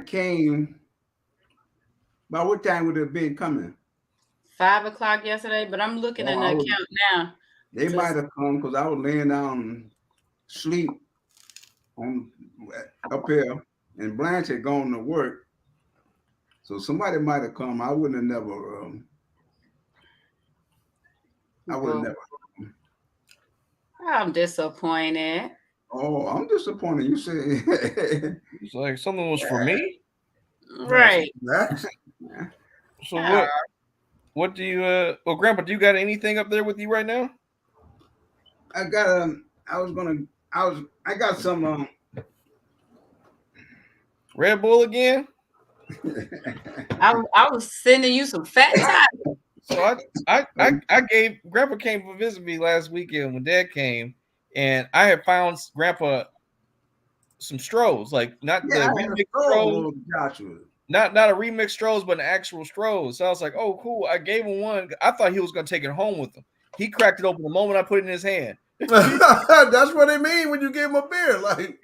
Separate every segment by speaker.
Speaker 1: came, by what time would it have been coming?
Speaker 2: 5 o'clock yesterday, but I'm looking
Speaker 1: Oh,
Speaker 2: in the account now.
Speaker 1: they
Speaker 2: To
Speaker 1: might have come because I was laying down sleep on up here, and Blanche had gone to work, so somebody might have come. I wouldn't have never. I would have
Speaker 2: Boo.
Speaker 1: never.
Speaker 2: I'm disappointed.
Speaker 1: Oh, I'm disappointed. You said.
Speaker 3: It's like something was for me.
Speaker 2: Right.
Speaker 3: So
Speaker 2: Ah,
Speaker 3: what? What do you? Well, Grandpa, do you got anything up there with you right now?
Speaker 1: I got I was gonna. I got some.
Speaker 3: Red Bull again?
Speaker 2: I was sending you some fat time.
Speaker 3: So I gave Grandpa came to visit me last weekend when Dad came, and I had found Grandpa some Strohs, like not
Speaker 1: Yeah,
Speaker 3: the
Speaker 1: I had a
Speaker 3: remix Strohs,
Speaker 1: stroll, Joshua.
Speaker 3: not a remix Strohs, but an actual Strohs. So I was like, oh cool. I gave him one. I thought he was gonna take it home with him. He cracked it open the moment I put it in his hand.
Speaker 4: That's what they mean when you give them a beer. Like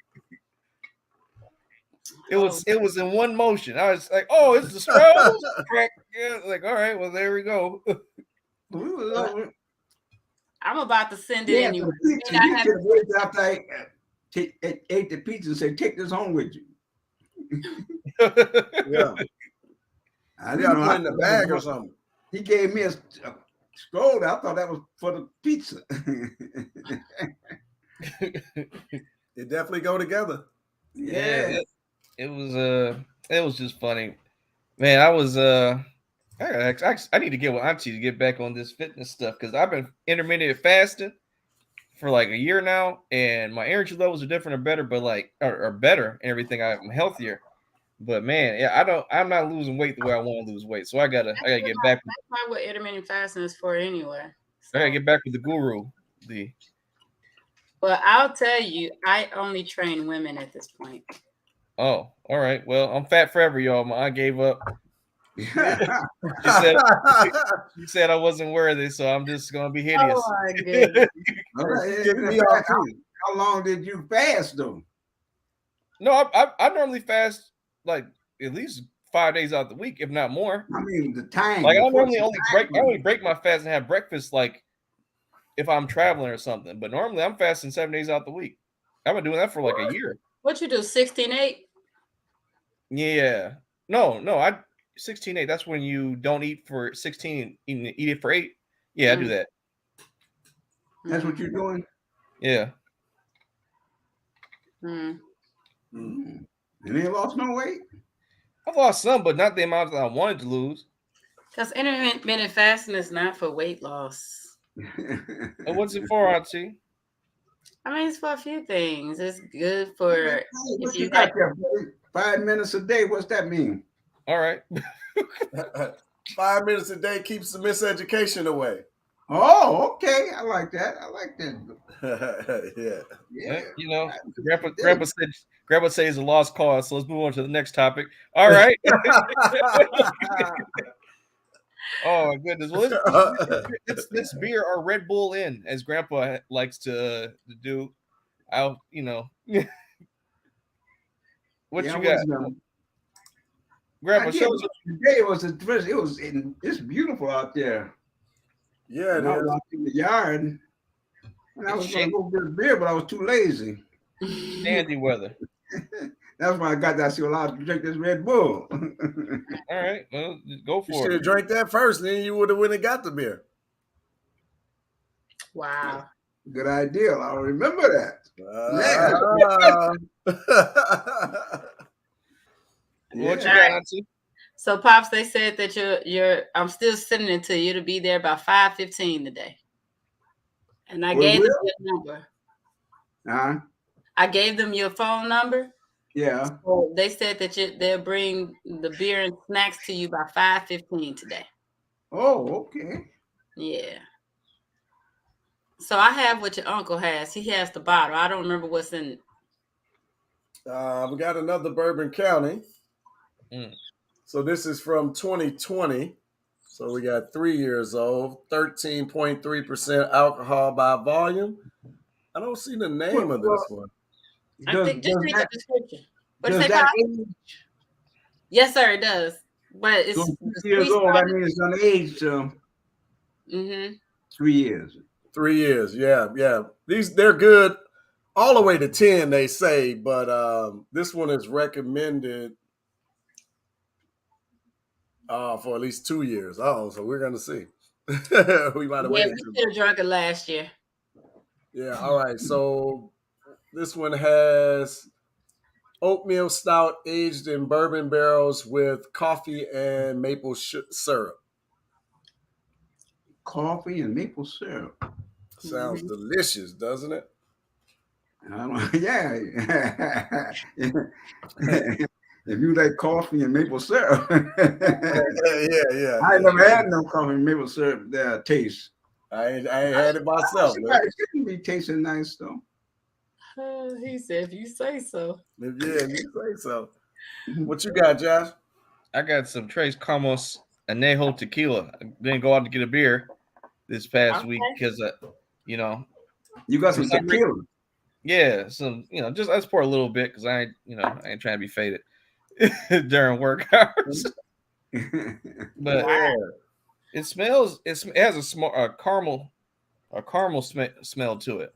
Speaker 3: It was in one motion. I was like, oh, it's the Strohs. Crack. Yeah, like all right, well there we go.
Speaker 1: We was over.
Speaker 2: I'm about to send it
Speaker 1: Yeah,
Speaker 2: anyway.
Speaker 1: the pizza.
Speaker 2: I
Speaker 1: You
Speaker 2: have
Speaker 1: should have waited after I ate the pizza and said, "Take this home with you."
Speaker 4: yeah,
Speaker 1: I
Speaker 4: you
Speaker 1: didn't
Speaker 4: got to
Speaker 1: know.
Speaker 4: put
Speaker 1: I
Speaker 4: it in the
Speaker 1: thought that
Speaker 4: bag or
Speaker 1: was,
Speaker 4: something.
Speaker 1: he gave me a stroll. I thought that was for the pizza.
Speaker 4: They definitely go together.
Speaker 3: Yeah,
Speaker 1: Yeah.
Speaker 3: it was just funny, man. I need to get with Auntie to get back on this fitness stuff because I've been intermittent fasting for like a year now, and my energy levels are different or better, but like are better and everything. I'm healthier, but man, yeah, I'm not losing weight the way I want to lose weight, so I gotta get back.
Speaker 2: that's not what intermittent fasting is for anyway.
Speaker 3: I gotta
Speaker 2: So,
Speaker 3: get back with the guru. The
Speaker 2: but I'll tell you, I only train women at this point.
Speaker 3: Oh, all right. Well, I'm fat forever, y'all. I gave up.
Speaker 1: How
Speaker 3: She said she said I wasn't worthy, so I'm just gonna be
Speaker 2: Oh
Speaker 3: hideous.
Speaker 2: my goodness.
Speaker 4: Getting me off too.
Speaker 1: long did you fast though?
Speaker 3: No, I normally fast like at least 5 days out the week, if not more.
Speaker 1: I mean, the time.
Speaker 3: Like
Speaker 1: The
Speaker 3: I
Speaker 1: what's
Speaker 3: normally
Speaker 1: the
Speaker 3: only
Speaker 1: time
Speaker 3: break my fast and have breakfast like if I'm traveling or something. But normally I'm fasting 7 days out the week. I've been doing that for like a year.
Speaker 2: What you do, 16-8?
Speaker 3: Yeah. No, I 16-8. That's when you don't eat for 16, eat it for 8. Yeah, I do
Speaker 2: Mm,
Speaker 3: that.
Speaker 1: That's what
Speaker 2: mm,
Speaker 1: you're doing.
Speaker 3: Yeah.
Speaker 2: mm.
Speaker 1: Mm. And ain't lost no weight.
Speaker 3: I've lost some, but not the amount that I wanted to lose.
Speaker 2: Because intermittent fasting is not for weight loss.
Speaker 3: And what's it for, Auntie?
Speaker 2: I mean, it's for a few things. It's good for if
Speaker 1: What you
Speaker 2: you
Speaker 1: got
Speaker 2: like.
Speaker 1: there, buddy? 5 minutes a day. What's that mean?
Speaker 3: All right.
Speaker 4: 5 minutes a day keeps the miseducation away.
Speaker 1: Oh, okay. I like that. I like that.
Speaker 4: Yeah.
Speaker 1: Yeah.
Speaker 3: You know,
Speaker 1: 5 minutes a day.
Speaker 3: Grandpa says it's a lost cause. So let's move on to the next topic. All right. Oh my goodness. Well, let's beer our Red Bull in, as Grandpa likes to do. What
Speaker 1: Yeah, I
Speaker 3: you got,
Speaker 1: was. I
Speaker 3: Grandpa?
Speaker 1: did.
Speaker 3: Show us.
Speaker 1: Today it was. It was. It's beautiful out there.
Speaker 4: Yeah, it
Speaker 1: And I was
Speaker 4: is.
Speaker 1: out in the yard, and I
Speaker 3: It's
Speaker 1: was gonna go get a beer, but I was too lazy.
Speaker 3: shandy weather.
Speaker 1: That's why I got that. I said, "Well, I'll drink this Red Bull."
Speaker 3: All right. Well, go
Speaker 4: You
Speaker 3: for
Speaker 4: should
Speaker 3: it.
Speaker 4: have drank that first, then you would have went and got the beer.
Speaker 2: Wow.
Speaker 1: Good idea. I'll remember that. Yeah.
Speaker 3: What
Speaker 1: Yeah.
Speaker 3: you
Speaker 2: All
Speaker 3: got,
Speaker 2: right.
Speaker 3: Auntie?
Speaker 2: So, Pops, they said that you're I'm still sending it to you to be there by 5:15 today. And I
Speaker 1: For
Speaker 2: gave them
Speaker 1: real?
Speaker 2: your number.
Speaker 1: Uh-huh.
Speaker 2: I gave them your phone number.
Speaker 1: Yeah.
Speaker 2: So they said that they'll bring the beer and snacks to you by 5:15 today.
Speaker 1: Oh, okay.
Speaker 2: Yeah. So I have what your uncle has. He has the bottle. I don't remember what's in it.
Speaker 4: We got another Bourbon County.
Speaker 3: Mm.
Speaker 4: So this is from 2020. So we got 3 years old, 13.3% alcohol by volume. I don't see the name of
Speaker 1: Well,
Speaker 4: this one.
Speaker 2: I
Speaker 1: does
Speaker 2: think just
Speaker 1: does
Speaker 2: read the
Speaker 1: that
Speaker 2: description. What is
Speaker 1: does
Speaker 2: it
Speaker 1: that
Speaker 2: called?
Speaker 1: age
Speaker 2: Yes, sir, it does. But it's
Speaker 1: So
Speaker 2: the
Speaker 1: 3 years
Speaker 2: sweet
Speaker 1: old, that
Speaker 2: spot.
Speaker 1: means it's underage.
Speaker 2: Mm-hmm.
Speaker 1: 3 years.
Speaker 4: 3 years. Yeah, yeah. They're good all the way to 10, they say, but this one is recommended for at least 2 years. Oh, so we're gonna see. We might have
Speaker 2: Yeah,
Speaker 4: waited
Speaker 2: we
Speaker 4: too
Speaker 2: should
Speaker 4: long.
Speaker 2: have drunk it last year.
Speaker 4: Yeah, all right. So this one has oatmeal stout aged in bourbon barrels with coffee and maple syrup.
Speaker 1: Coffee and maple syrup.
Speaker 4: Sounds
Speaker 2: Mm-hmm.
Speaker 4: delicious, doesn't it?
Speaker 1: I don't, yeah. If you like coffee and maple syrup,
Speaker 4: Yeah.
Speaker 1: I ain't never had no coffee and maple syrup taste.
Speaker 4: I ain't had it myself.
Speaker 1: It shouldn't be tasting nice though.
Speaker 2: He said, if you say so.
Speaker 4: Yeah, you say so. What you got, Josh?
Speaker 3: I got some Tres Comos Anejo tequila. I didn't go out to get a beer this past week
Speaker 2: Okay.
Speaker 3: because, you know,
Speaker 1: You got
Speaker 3: for
Speaker 1: some
Speaker 3: some reason,
Speaker 1: tequila.
Speaker 3: yeah, some, just let's pour a little bit because I ain't trying to be faded during work hours. But
Speaker 4: Yeah.
Speaker 3: it smells. It has a caramel smell to it.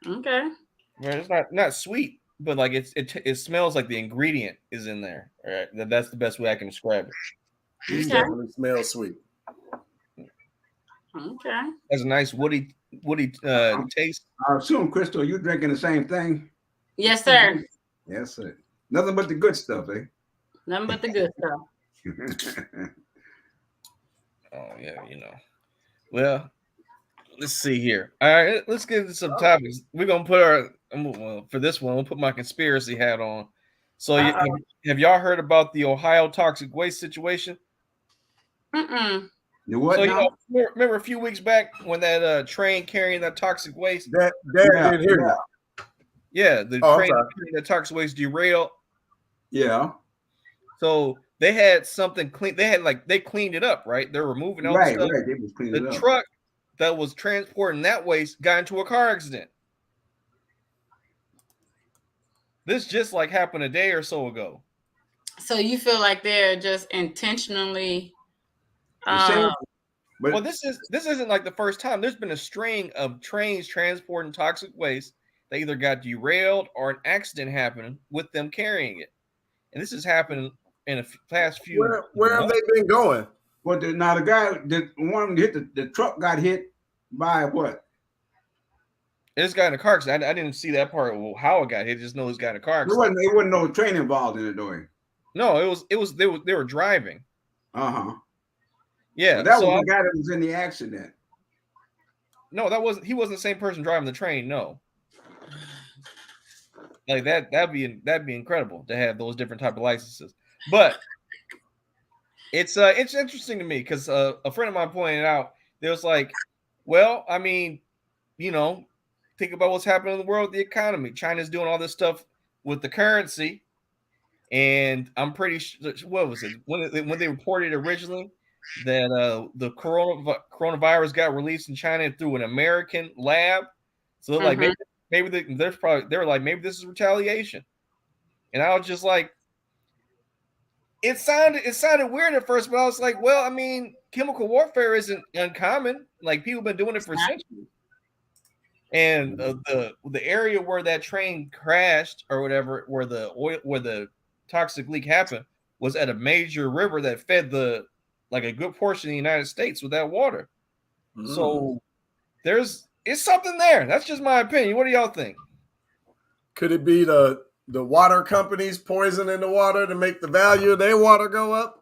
Speaker 2: Okay.
Speaker 3: Where it's not sweet, but like it smells like the ingredient is in there. All right, that's the best way I can describe it.
Speaker 4: It
Speaker 2: Okay.
Speaker 4: definitely smells sweet.
Speaker 2: Okay.
Speaker 3: It has a nice woody taste.
Speaker 1: I assume, Crystal, you drinking the same thing?
Speaker 2: Yes, sir.
Speaker 1: Yes, sir. Nothing but the good stuff, eh?
Speaker 2: Nothing but the good stuff.
Speaker 3: Oh yeah, Well, let's see here. All right, let's get into some topics. We're gonna put for this one. We'll put my conspiracy hat on. So, have y'all heard about the Ohio toxic waste situation?
Speaker 2: Mm-mm.
Speaker 1: You what
Speaker 3: So,
Speaker 1: now?
Speaker 3: remember a few weeks back when that train carrying that toxic waste?
Speaker 4: Dad
Speaker 1: Yeah,
Speaker 4: didn't hear you.
Speaker 3: Yeah, the
Speaker 4: Oh, I'm
Speaker 3: train
Speaker 4: sorry.
Speaker 3: carrying that toxic waste derailed.
Speaker 1: Yeah.
Speaker 3: So they had something clean. They cleaned it up, right? They're removing all the
Speaker 1: Right,
Speaker 3: stuff.
Speaker 1: right. They was cleaning
Speaker 3: The
Speaker 1: it up.
Speaker 3: truck that was transporting that waste got into a car accident. This just like happened a day or so ago.
Speaker 2: So you feel like they're just intentionally
Speaker 1: The same, but
Speaker 3: Well, this isn't like the first time. There's been a string of trains transporting toxic waste that either got derailed or an accident happened with them carrying it. And this has happened in the past few
Speaker 4: Where have
Speaker 3: months.
Speaker 4: they been going?
Speaker 1: but now the guy, the one hit the truck got hit by what?
Speaker 3: It just got in a car accident. I didn't see that part. Well, how it got hit. I just know it's got in a car
Speaker 1: There
Speaker 3: accident.
Speaker 1: wasn't no train involved in it, though.
Speaker 3: No, it was they were driving.
Speaker 1: Uh-huh.
Speaker 3: Yeah,
Speaker 1: Well, that
Speaker 3: so
Speaker 1: was the guy that was in the accident.
Speaker 3: no, he wasn't the same person driving the train. No, like that'd be incredible to have those different type of licenses. But it's interesting to me because a friend of mine pointed out there was like, well, I mean, think about what's happening in the world, the economy. China's doing all this stuff with the currency, and I'm pretty sure what was it when they reported originally that the coronavirus got released in China through an American lab. So they're like, maybe they were like, maybe this is retaliation. And I was just like, it sounded weird at first, but I was like, well, I mean, chemical warfare isn't uncommon. Like people have been doing it for centuries. And the area where that train crashed or whatever, where the toxic leak happened, was at a major river that fed a good portion of the United States with that water. So it's something there. That's just my opinion. What do y'all think?
Speaker 4: Could it be the water companies poisoning the water to make the value of their water go up?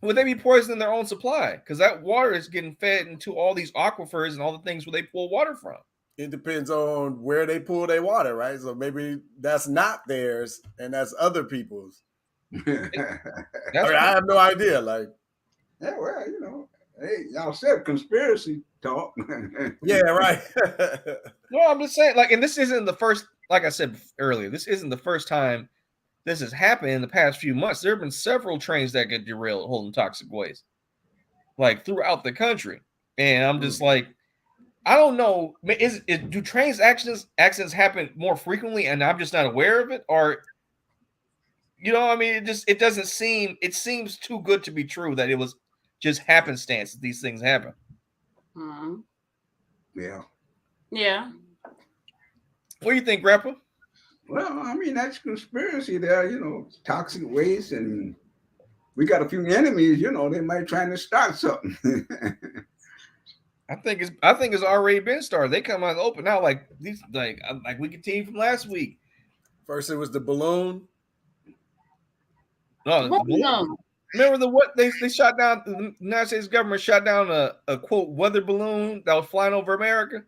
Speaker 3: Would they be poisoning their own supply? Because that water is getting fed into all these aquifers and all the things where they pull water from.
Speaker 4: It depends on where they pull their water, right? So maybe that's not theirs and that's other people's. I have no idea. Like,
Speaker 1: yeah, well, hey, y'all said conspiracy talk.
Speaker 4: yeah, right.
Speaker 3: No, I'm just saying, and this isn't the first. Like I said earlier, this isn't the first time this has happened in the past few months. There have been several trains that get derailed holding toxic waste, like throughout the country. And I'm just like, I don't know. Do trains accidents happen more frequently, and I'm just not aware of it, or You know, I mean, it doesn't seem. It seems too good to be true that it was just happenstance that these things happen.
Speaker 2: Mm-hmm.
Speaker 1: Yeah.
Speaker 2: Yeah.
Speaker 3: What do you think, Grandpa?
Speaker 1: Well, I mean, that's conspiracy there, toxic waste, and we got a few enemies, they might trying to start something.
Speaker 3: I think it's already been started. They come out open now, like these, like we continued from last week.
Speaker 4: First, it was the balloon.
Speaker 3: No,
Speaker 2: What balloon?
Speaker 3: remember what they shot down? The United States government shot down a quote weather balloon that was flying over America.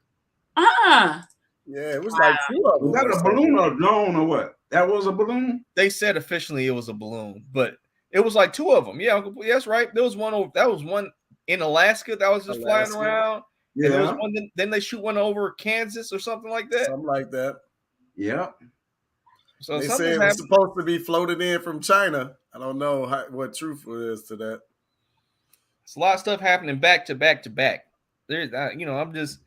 Speaker 4: Yeah, it was like 2 of them.
Speaker 1: Was that a balloon or a drone or what? That was a balloon?
Speaker 3: They said officially it was a balloon, but it was like 2 of them. Yeah, that's right. There was one. That was one in Alaska that was just flying around.
Speaker 1: Yeah.
Speaker 3: And there was one. Then they shoot one over Kansas or something like that.
Speaker 4: Something like that.
Speaker 1: Yeah.
Speaker 3: So
Speaker 4: they said it was supposed to be floated in from China. I don't know what truth is to that.
Speaker 3: It's a lot of stuff happening back to back to back. There's, I'm just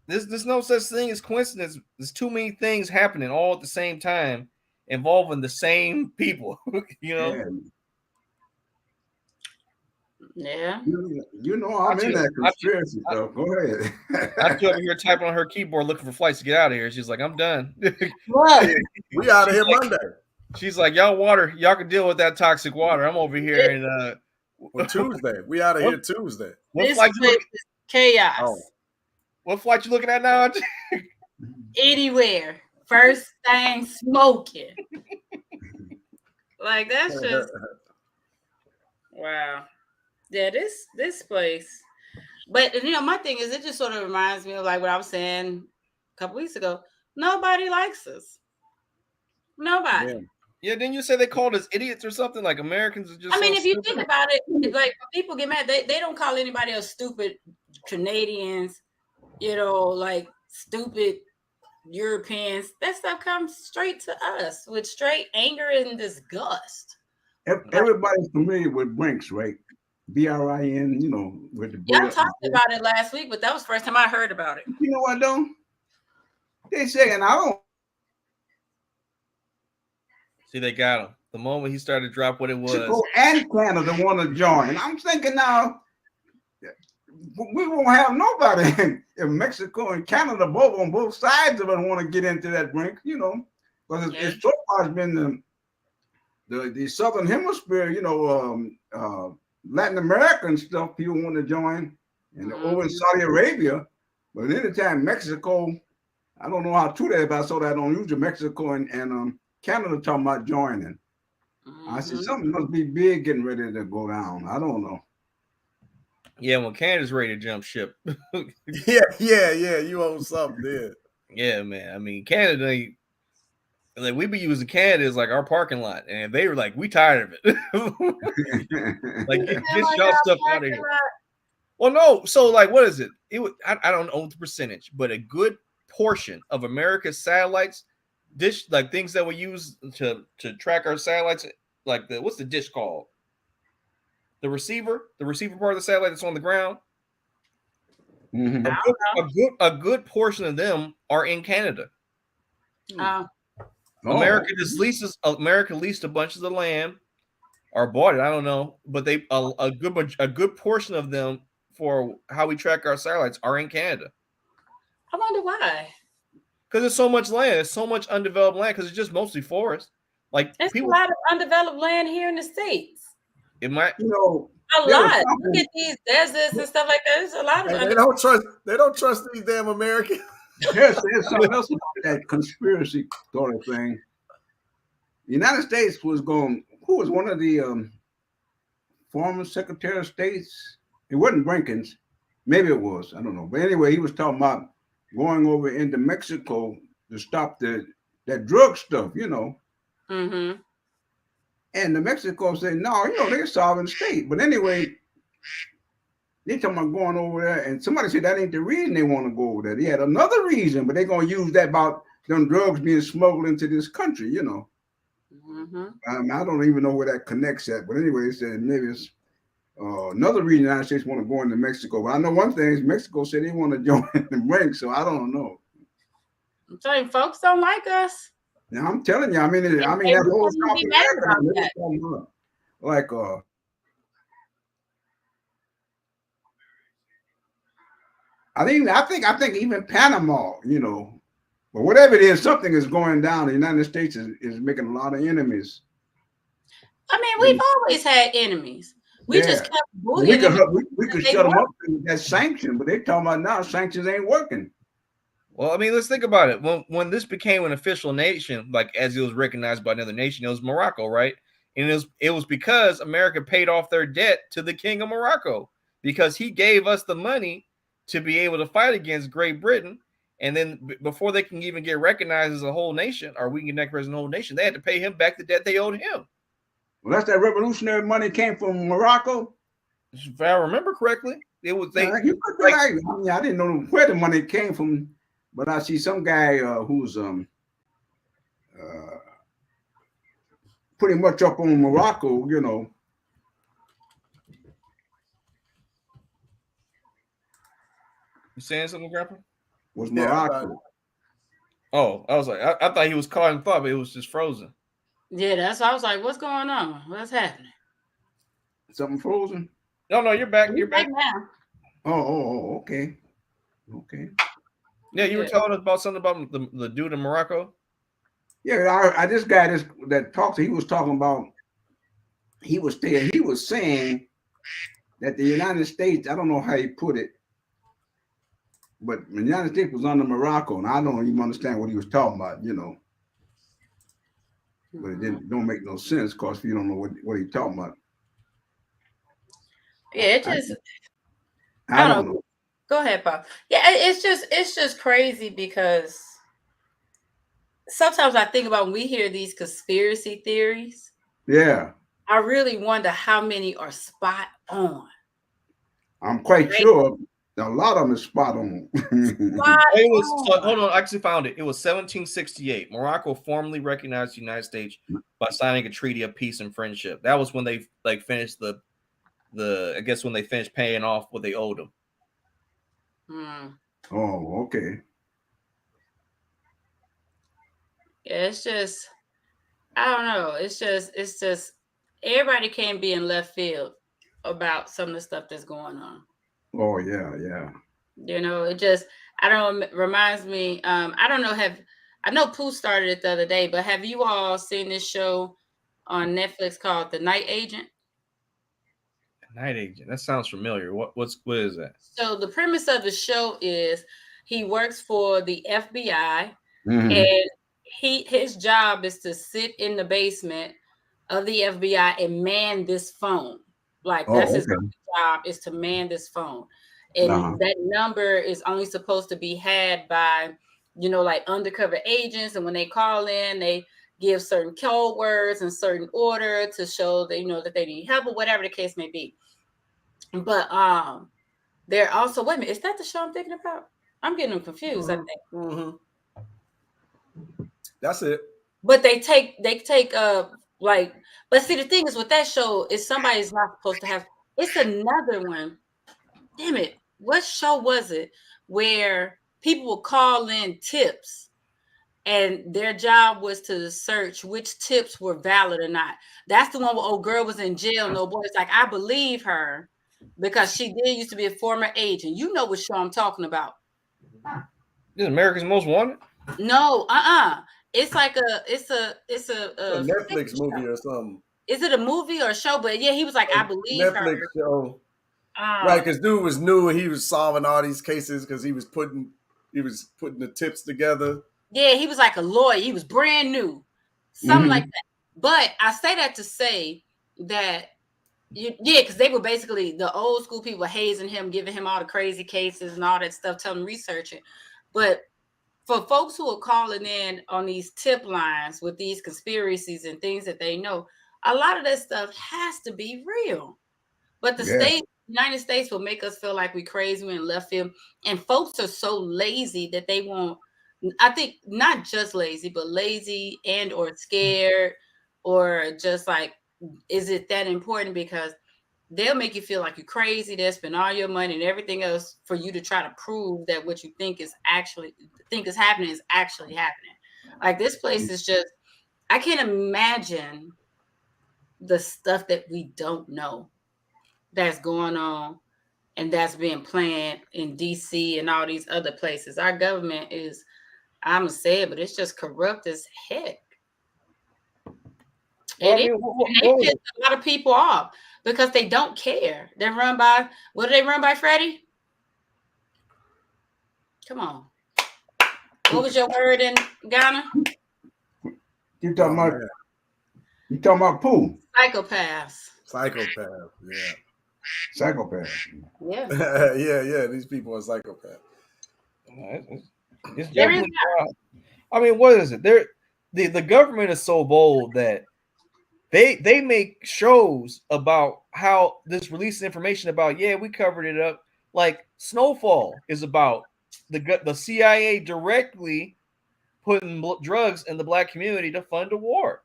Speaker 3: there's no such thing as coincidence. There's too many things happening all at the same time involving the same people.
Speaker 2: Yeah.
Speaker 1: I'm in that conspiracy stuff. Go ahead.
Speaker 3: I'm over here typing on her keyboard looking for flights to get out of here. She's like, I'm done.
Speaker 2: What?
Speaker 4: We out of here Monday.
Speaker 3: She's like, y'all can deal with that toxic water. I'm over here and
Speaker 4: Tuesday. We out of here Tuesday.
Speaker 2: This place is chaos.
Speaker 3: Oh. What flight you looking at now?
Speaker 2: Anywhere. First thing smoking. Like that's just wow. Yeah, this place. But my thing is it just sort of reminds me of like what I was saying a couple weeks ago. Nobody likes us. Nobody.
Speaker 3: Yeah, didn't you say they called us idiots or something? Like Americans are just.
Speaker 2: I mean, if you think about it, like when people get mad, they don't call anybody else stupid Canadians, like stupid Europeans. That stuff comes straight to us with straight anger and disgust.
Speaker 1: Everybody's familiar with Brinks, right? BRIN, with the bullet.
Speaker 2: Yeah, I talked about it last week, but that was the first time I heard about it.
Speaker 1: You know what, though? They saying, I don't.
Speaker 3: See, they got him. The moment he started to drop what it was.
Speaker 1: Mexico and Canada want to join. I'm thinking now, we won't have nobody if Mexico and Canada both on both sides of it want to get into that brink, because it's so far been the Southern Hemisphere, Latin American stuff people want to join, and over in Saudi Arabia. But anytime Mexico, I don't know how true that is, but I saw that on YouTube, Mexico and Canada talking about joining. I said something must be big getting ready to go down. I don't know.
Speaker 3: Yeah, when Canada's ready to jump ship.
Speaker 4: Yeah. You own something there.
Speaker 3: Yeah, man. I mean, Canada, like we be using Canada as like our parking lot, and they were like, "We tired of it." Like, get y'all stuff out of here. Well, no. So, like, what is it? I don't know the percentage, but a good portion of America's satellites, like things that we use to track our satellites, like what's the dish called? The receiver part of the satellite that's on the ground.
Speaker 1: Mm-hmm.
Speaker 3: A good portion of them are in Canada. America leased a bunch of the land or bought it. I don't know, but they a good portion of them for how we track our satellites are in Canada.
Speaker 2: I wonder why.
Speaker 3: Because there's so much land, there's so much undeveloped land. Because it's just mostly forest. Like
Speaker 2: there's a lot of undeveloped land here in the States.
Speaker 3: It might,
Speaker 2: a lot. Look at these deserts and stuff like that. There's a lot of.
Speaker 4: They don't trust these damn Americans.
Speaker 1: There's something else about that conspiracy sort of thing. The United States was going. Who was one of the former Secretary of States? It wasn't Brinkins. Maybe it was. I don't know. But anyway, he was talking about going over into Mexico to stop that drug stuff.
Speaker 2: Mm-hmm.
Speaker 1: And the Mexico said, no, they're sovereign state. But anyway, they talking about going over there, and somebody said that ain't the reason they want to go over there. They had another reason, but they're going to use that about them drugs being smuggled into this country,
Speaker 2: Mm-hmm.
Speaker 1: I don't even know where that connects at. But anyway, they said maybe it's another reason the United States want to go into Mexico. But I know one thing is Mexico said they want to join the brink, so I don't know.
Speaker 2: I'm telling you, folks don't like us.
Speaker 1: Now I'm telling you, I mean,
Speaker 2: And
Speaker 1: that
Speaker 2: we
Speaker 1: whole
Speaker 2: shouldn't
Speaker 1: South
Speaker 2: be mad
Speaker 1: America,
Speaker 2: about
Speaker 1: they were
Speaker 2: that.
Speaker 1: talking about, like, I think even Panama, but whatever it is, something is going down. The United States is making a lot of enemies.
Speaker 2: I mean, we've always had enemies. We just
Speaker 1: Yeah,
Speaker 2: kept
Speaker 1: but we
Speaker 2: bullying
Speaker 1: could
Speaker 2: them.
Speaker 1: we could
Speaker 2: They
Speaker 1: shut them
Speaker 2: work.
Speaker 1: up with that sanction, but they talking about now sanctions ain't working.
Speaker 3: Well, I mean, let's think about it. When this became an official nation, like as it was recognized by another nation, it was Morocco, right? And it was because America paid off their debt to the King of Morocco because he gave us the money to be able to fight against Great Britain. And then before they can even get recognized as a whole nation, or we can get recognized as a whole nation, they had to pay him back the debt they owed him.
Speaker 1: Well, that's that revolutionary money came from Morocco.
Speaker 3: If I remember correctly, it was they.
Speaker 1: You could be
Speaker 3: Like,
Speaker 1: right. I mean, I didn't know where the money came from, but I see some guy who's uh, pretty much up on Morocco.
Speaker 3: you saying something, Grandpa?
Speaker 1: Was
Speaker 4: Yeah,
Speaker 1: Morocco.
Speaker 3: Oh, I was like, I thought he was caught in thought, but it was just frozen.
Speaker 2: Yeah, that's why I was like, what's going on? What's happening?
Speaker 1: Something frozen?
Speaker 3: No, you're back.
Speaker 2: We're
Speaker 3: You're
Speaker 2: back
Speaker 3: back.
Speaker 2: now.
Speaker 1: Oh, okay. Okay.
Speaker 3: Yeah, you were
Speaker 2: Yeah.
Speaker 3: telling us about something about the dude in Morocco.
Speaker 1: Yeah, this guy that talks, he was talking about, he was saying that the United States, I don't know how he put it, but the United States was under Morocco, and I don't even understand what he was talking about. But it don't make no sense because you don't know what he's talking about.
Speaker 2: Yeah, it
Speaker 1: I,
Speaker 2: just
Speaker 1: I
Speaker 2: I
Speaker 1: don't
Speaker 2: don't know.
Speaker 1: know.
Speaker 2: Go ahead, Bob. Yeah, it's just crazy because sometimes I think about when we hear these conspiracy theories,
Speaker 1: Yeah,
Speaker 2: I really wonder how many are spot on.
Speaker 1: I'm quite
Speaker 2: Right?
Speaker 1: sure a lot of them is spot on.
Speaker 2: Spot
Speaker 3: It was
Speaker 2: on.
Speaker 3: hold on. I actually found it. It was 1768. Morocco formally recognized the United States by signing a treaty of peace and friendship. That was when they finished the I guess when they finished paying off what they owed them.
Speaker 2: Hmm.
Speaker 1: Oh, okay.
Speaker 2: Yeah, it's just I don't know. It's just everybody can't be in left field about some of the stuff that's going on.
Speaker 1: Oh, yeah.
Speaker 2: It just I don't know, it reminds me. I don't know. I know Pooh started it the other day, but have you all seen this show on Netflix called The Night Agent?
Speaker 3: Night agent. That sounds familiar. What is that?
Speaker 2: So the premise of the show is he works for the FBI,
Speaker 1: Mm-hmm.
Speaker 2: and his job is to sit in the basement of the FBI and man this phone. Like that's
Speaker 1: Oh,
Speaker 2: his
Speaker 1: okay.
Speaker 2: job, is to man this phone.
Speaker 1: Uh-huh.
Speaker 2: And that number is only supposed to be had by, like undercover agents. And when they call in, they give certain code words and certain order to show that, that they need help or whatever the case may be. But they're also, wait a minute, is that the show I'm thinking about? I'm getting them confused, I think.
Speaker 4: Mm-hmm. That's it.
Speaker 2: But they take like, but see, the thing is with that show is somebody's not supposed to have, it's another one. Damn it, what show was it where people would call in tips and their job was to search which tips were valid or not? That's the one where old girl was in jail and old boy, it's like, I believe her because she did used to be a former agent. You know what show I'm talking about.
Speaker 3: This is America's Most Wanted.
Speaker 2: No, it's like it's a
Speaker 4: A Netflix
Speaker 2: fiction
Speaker 4: movie
Speaker 2: show.
Speaker 4: or something.
Speaker 2: Is it a movie or a show? But yeah, he was like, I
Speaker 4: A
Speaker 2: believe her.
Speaker 4: Netflix show. Right,
Speaker 2: Um,
Speaker 4: because dude was new and he was solving all these cases because he was putting the tips together.
Speaker 2: yeah, he was like a lawyer. He was brand new, something
Speaker 1: Mm-hmm.
Speaker 2: like that. But I say that to say that because they were basically the old school people hazing him, giving him all the crazy cases and all that stuff, telling him research it. But for folks who are calling in on these tip lines with these conspiracies and things that they know, a lot of that stuff has to be real. But
Speaker 1: Yeah.
Speaker 2: United States will make us feel like we crazy, we're in left field. And folks are so lazy that they won't, I think not just lazy, but lazy and or scared or just like, is it that important? Because they'll make you feel like you're crazy. They'll spend all your money and everything else for you to try to prove that what you think is happening is actually happening. Like this place is just, I can't imagine the stuff that we don't know that's going on and that's being planned in DC and all these other places. Our government is, I'm gonna say it, but it's just corrupt as heck.
Speaker 3: Well, I
Speaker 2: It is.
Speaker 3: mean,
Speaker 2: And they piss a lot of people off because they don't care. They're run by, what do they run by, Freddie? Come on. What was your word in Ghana?
Speaker 1: You talking about?
Speaker 4: man.
Speaker 1: You talking about poo?
Speaker 2: Psychopaths.
Speaker 4: Psychopath. Yeah.
Speaker 1: Psychopath.
Speaker 2: Yeah.
Speaker 4: yeah. These people are psychopaths.
Speaker 3: it's
Speaker 2: There is
Speaker 3: definitely. I mean, what is it? The government is so bold that they make shows about how this release information about, yeah, we covered it up. Like Snowfall is about the CIA directly putting drugs in the black community to fund a war.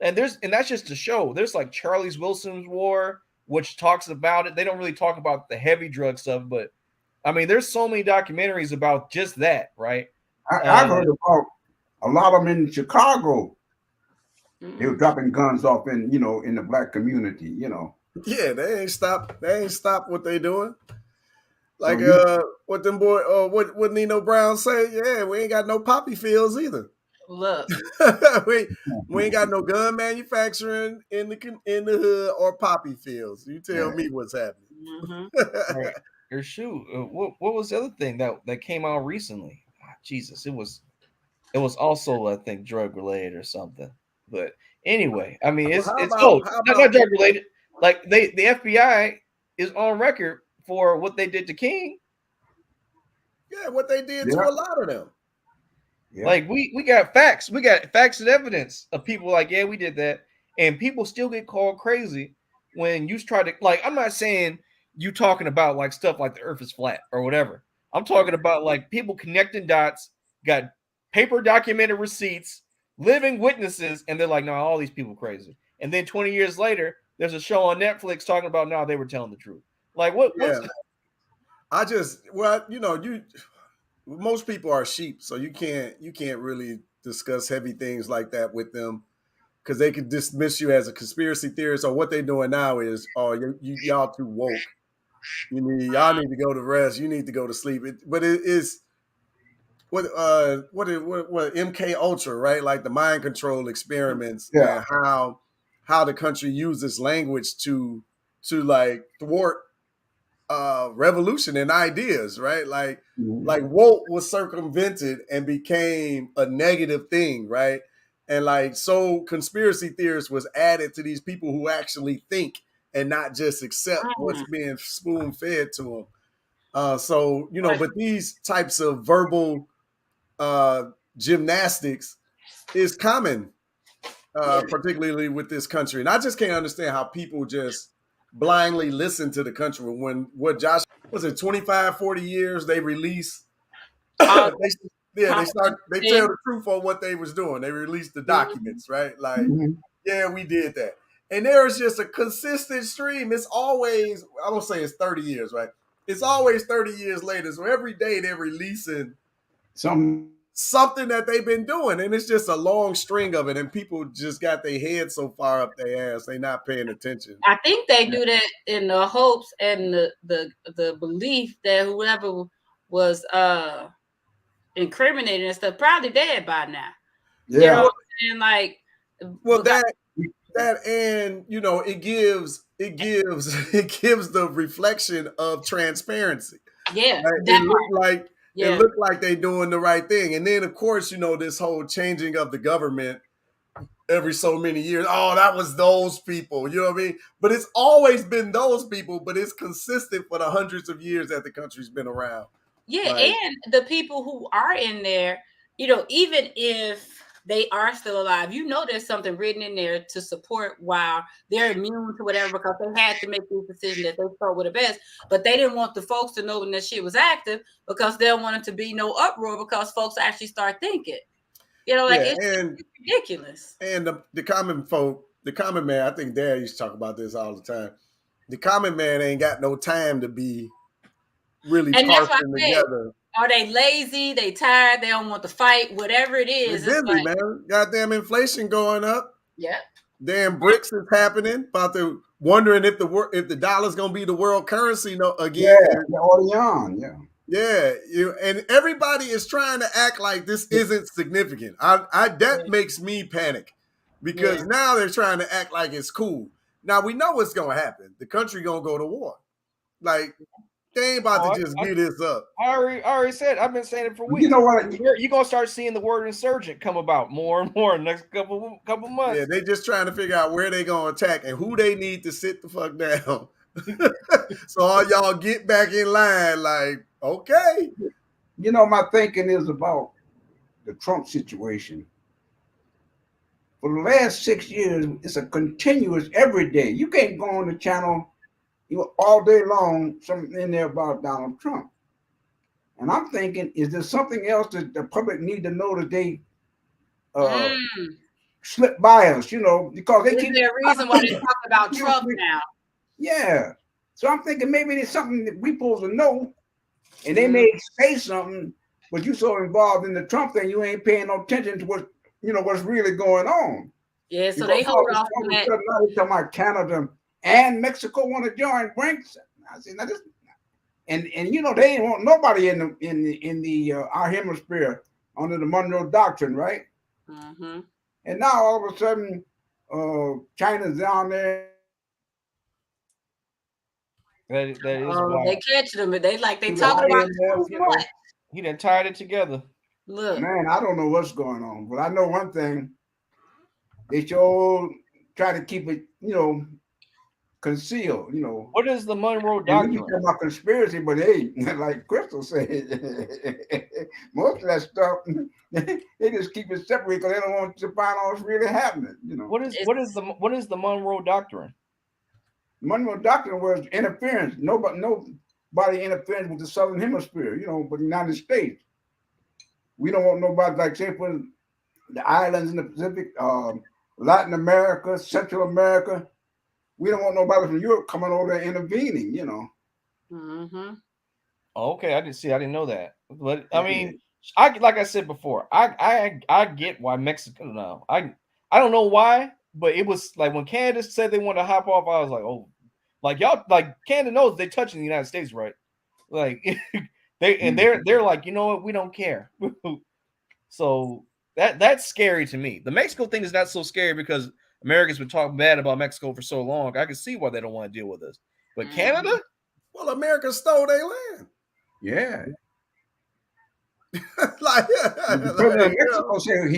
Speaker 3: And that's just a show. There's like Charlie's Wilson's War, which talks about it. They don't really talk about the heavy drug stuff, but I mean, there's so many documentaries about just that, right?
Speaker 1: I've heard about a lot of them in Chicago. They were
Speaker 2: Mm.
Speaker 1: dropping guns off in the black community.
Speaker 4: Yeah, they ain't stopped what they doing. Like
Speaker 1: So
Speaker 4: what them boy what Nino Brown say? Yeah, we ain't got no poppy fields either.
Speaker 2: Look,
Speaker 4: we ain't got no gun manufacturing in the hood or poppy fields. You tell me what's happening.
Speaker 2: mm-hmm.
Speaker 3: Right. Or shoot, what was the other thing that came out recently? Jesus, it was also, I think, drug related or something. But anyway, I mean, it's not drug related. Like the FBI is on record for what they did to King.
Speaker 4: Yeah, what they did to a lot of them.
Speaker 1: Yeah.
Speaker 3: Like we got facts. We got facts and evidence of people like, yeah, we did that. And people still get called crazy when you try to, like, I'm not saying you talking about like stuff like the earth is flat or whatever. I'm talking about like people connecting dots, got paper documented receipts, living witnesses, and they're like, no, all these people crazy. And then 20 years later, there's a show on Netflix talking about, no, they were telling the truth. Like what?
Speaker 4: Yeah. Most people are sheep, so you can't really discuss heavy things like that with them because they could dismiss you as a conspiracy theorist. Or what they're doing now is, oh, y'all too woke. Y'all need to go to rest. You need to go to sleep. But it is what MK Ultra, right? Like the mind control experiments and how the country uses language to like thwart revolution and ideas, right? Like woke was circumvented and became a negative thing, right? And like so conspiracy theorists was added to these people who actually think and not just accept what's being spoon fed to them. So but these types of verbal gymnastics is common, particularly with this country. And I just can't understand how people just blindly listen to the country when what Josh was it 25, 40 years they release. They tell the truth on what they was doing. They released the documents, right? Like, yeah, we did that. And there's just a consistent stream. It's always, I don't say it's 30 years, right? It's always 30 years later. So every day they're releasing something that they've been doing. And it's just a long string of it. And people just got their head so far up their ass, they're not paying attention.
Speaker 2: I think they do that in the hopes and the belief that whoever was incriminated and stuff probably dead by now.
Speaker 1: Yeah.
Speaker 2: You know what I'm saying? Like,
Speaker 4: well, that and it gives the reflection of transparency.
Speaker 2: Yeah,
Speaker 4: right? It looked like they doing the right thing. And then of course, this whole changing of the government every so many years. Oh, that was those people. You know what I mean? But it's always been those people, but it's consistent for the hundreds of years that the country's been around.
Speaker 2: Yeah, and the people who are in there, even if they are still alive, there's something written in there to support while they're immune to whatever, because they had to make this decision that they thought were the best. But they didn't want the folks to know when that shit was active because they don't want it to be no uproar because folks actually start thinking. It's ridiculous.
Speaker 4: And the common folk, the common man, I think Dad used to talk about this all the time. The common man ain't got no time to be really parsing together
Speaker 2: Are they lazy? They tired? They don't want to fight? Whatever it
Speaker 4: They're
Speaker 2: is, it's
Speaker 4: busy,
Speaker 2: like,
Speaker 4: man. Goddamn inflation going up.
Speaker 2: yeah.
Speaker 4: Damn bricks is happening. About to wondering if the dollar's gonna be the world currency again.
Speaker 1: Early on, yeah.
Speaker 4: Yeah, and everybody is trying to act like this isn't significant. That makes me panic because now they're trying to act like it's cool. Now we know what's gonna happen. The country gonna go to war. Like they ain't about to just give this up.
Speaker 3: I already said. I've been saying it for weeks.
Speaker 1: You know what?
Speaker 3: You're gonna start seeing the word insurgent come about more and more in the next couple months.
Speaker 4: Yeah, they just trying to figure out where they gonna attack and who they need to sit the fuck down. So all y'all get back in line. Like, okay.
Speaker 1: You know, my thinking is about the Trump situation. For the last 6 years, it's a continuous every day. You can't go on the channel all day long, something in there about Donald Trump. And I'm thinking, is there something else that the public need to know that they slip by us, because they keep.
Speaker 2: Is there a reason why they talk about Trump now?
Speaker 1: Yeah. So I'm thinking maybe there's something that we supposed to know, and they may say something, but you so involved in the Trump thing, you ain't paying no attention to what's really going on.
Speaker 2: Yeah, so they hold off on that.
Speaker 1: Now they talking about Canada and Mexico want to join BRICS. I said, now this, and they ain't want nobody in the our hemisphere under the Monroe Doctrine, right?
Speaker 2: Mm-hmm.
Speaker 1: And now all of a sudden, China's down there.
Speaker 3: That is wild.
Speaker 2: They catch them, but they talking about what?
Speaker 3: He done tied it together.
Speaker 2: Look,
Speaker 1: man, I don't know what's going on, but I know one thing: they sure try to keep it, concealed.
Speaker 3: What is the Monroe
Speaker 1: And
Speaker 3: Doctrine?
Speaker 1: we talk about conspiracy, but hey, like Crystal said, most of that stuff they just keep it separate because they don't want to find out what's really happening.
Speaker 3: What is the Monroe Doctrine?
Speaker 1: Monroe Doctrine was interference. Nobody interferes with the Southern Hemisphere, but the United States. We don't want nobody, like say for the islands in the Pacific, Latin America, Central America. We don't want nobody from Europe coming over there intervening,
Speaker 2: Mm-hmm.
Speaker 3: Okay, I didn't know that. But I mean, like I said before, I get why Mexico now. I don't know why, but it was like when Canada said they wanted to hop off, I was like, oh, like y'all, like Canada knows they touching the United States, right? Like they're like, you know what, we don't care. So that's scary to me. The Mexico thing is not so scary because Americans been talking bad about Mexico for so long. I can see why they don't want to deal with us. But Canada?
Speaker 4: Well, America stole their land.
Speaker 1: Yeah.
Speaker 4: Mexico
Speaker 1: said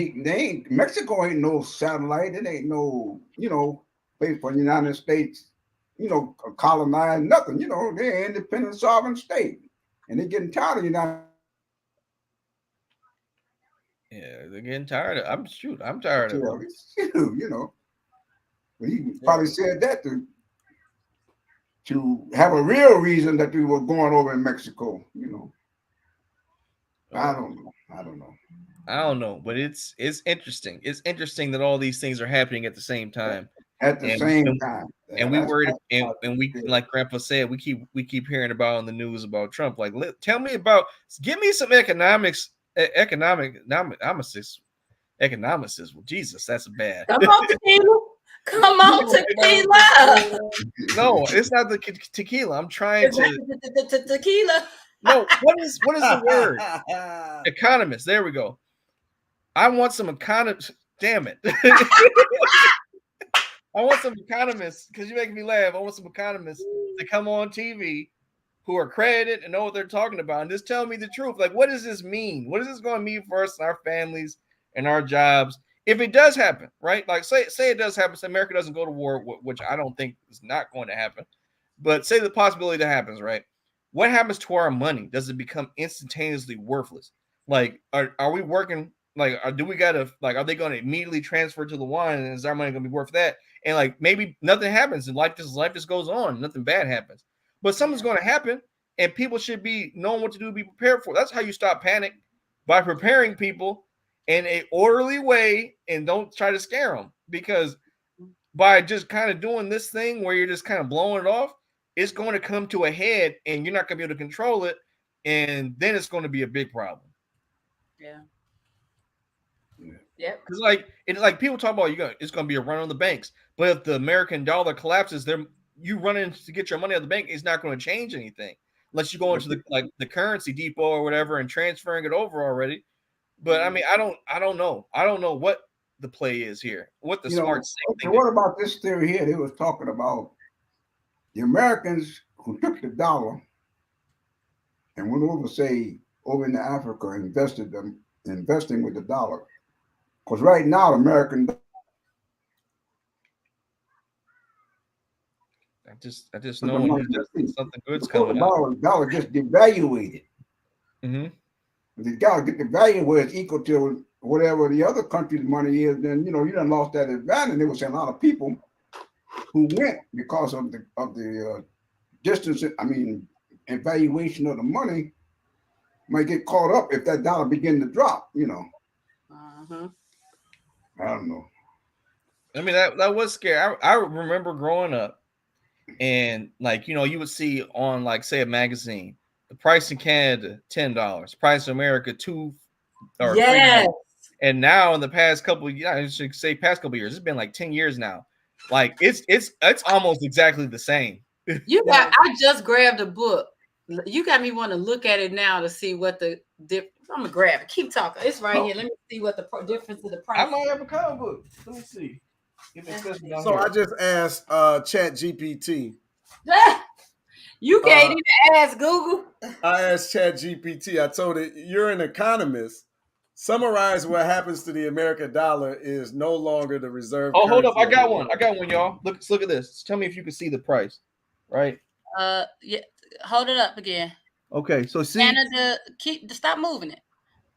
Speaker 1: Mexico ain't no satellite. It ain't no, place for the United States, colonize nothing. They're an independent sovereign state. And they're getting tired of the United States.
Speaker 3: Yeah, they're getting tired of. I'm tired of
Speaker 1: it. But he probably said that to have a real reason that we were going over in Mexico. I don't know.
Speaker 3: But it's interesting. It's interesting that all these things are happening at the same time.
Speaker 1: At the same time.
Speaker 3: And we worried, and we, like Grandpa said, we keep hearing about on the news about Trump. Like, give me some economics. Well, Jesus, that's bad.
Speaker 2: Come on, tequila. Come on, tequila.
Speaker 3: No, it's not the tequila. I'm trying to
Speaker 2: tequila.
Speaker 3: No, what is the word? Economist. There we go. I want some economists. Damn it. I want some economists, because you're making me laugh. I want some economists to come on TV who are credited and know what they're talking about and just tell me the truth. Like, what does this mean? What is this going to mean for us and our families and our jobs? If it does happen, right? Like, say it does happen, say America doesn't go to war, which I don't think is not going to happen. But say the possibility that happens, right? What happens to our money? Does it become instantaneously worthless? Like, are we working? Like, do we gotta, like, are they going to immediately transfer to the yuan, and is our money going to be worth that? And like, maybe nothing happens and life just goes on. Nothing bad happens, but something's going to happen, and people should be knowing what to do, be prepared for it. That's how you stop panic, by preparing people in a orderly way, and don't try to scare them, because by just kind of doing this thing where you're just kind of blowing it off, it's going to come to a head and you're not going to be able to control it. and then it's going to be a big problem.
Speaker 2: Yeah.
Speaker 1: Yeah.
Speaker 2: Yep.
Speaker 3: Because like people talk about it's going to be a run on the banks, but if the American dollar collapses, you run in to get your money out of the bank, it's not going to change anything unless you go into the currency depot or whatever and transferring it over already. But I mean, I don't know what the play is here, what the smart thing
Speaker 1: what
Speaker 3: is.
Speaker 1: about this theory here? They was talking about the Americans who took the dollar and went over, say, over into Africa, investing with the dollar. Because right now, the American
Speaker 3: I just know when something good's coming
Speaker 1: dollar just devaluated.
Speaker 3: Mm-hmm.
Speaker 1: If the dollar get the value where it's equal to whatever the other country's money is, then you done lost that advantage. There was a lot of people who went because of the distance. I mean, evaluation of the money might get caught up if that dollar begin to drop.
Speaker 2: Uh-huh.
Speaker 1: I don't know.
Speaker 3: I mean, that was scary. I remember growing up, and like you would see on like say a magazine, the price in Canada $10, price in America $2 or $3. And now in the past couple of years, I should say past couple of years, it's been like 10 years now. Like it's almost exactly the same.
Speaker 2: I just grabbed a book. You got me want to look at it now to see what the difference. I'm gonna grab it. Keep talking. It's right here. Let me see what the difference of the price.
Speaker 3: I might have a comic book. Let me see.
Speaker 4: So I just asked Chat GPT.
Speaker 2: You can't even ask Google.
Speaker 4: I asked Chat GPT. I told it, you're an economist. Summarize what happens to the American dollar is no longer the reserve.
Speaker 3: Oh, hold up. I got one, y'all. Look at this. Tell me if you can see the price. Right?
Speaker 2: Yeah. Hold it up again.
Speaker 3: Okay, so see
Speaker 2: Canada, stop moving it.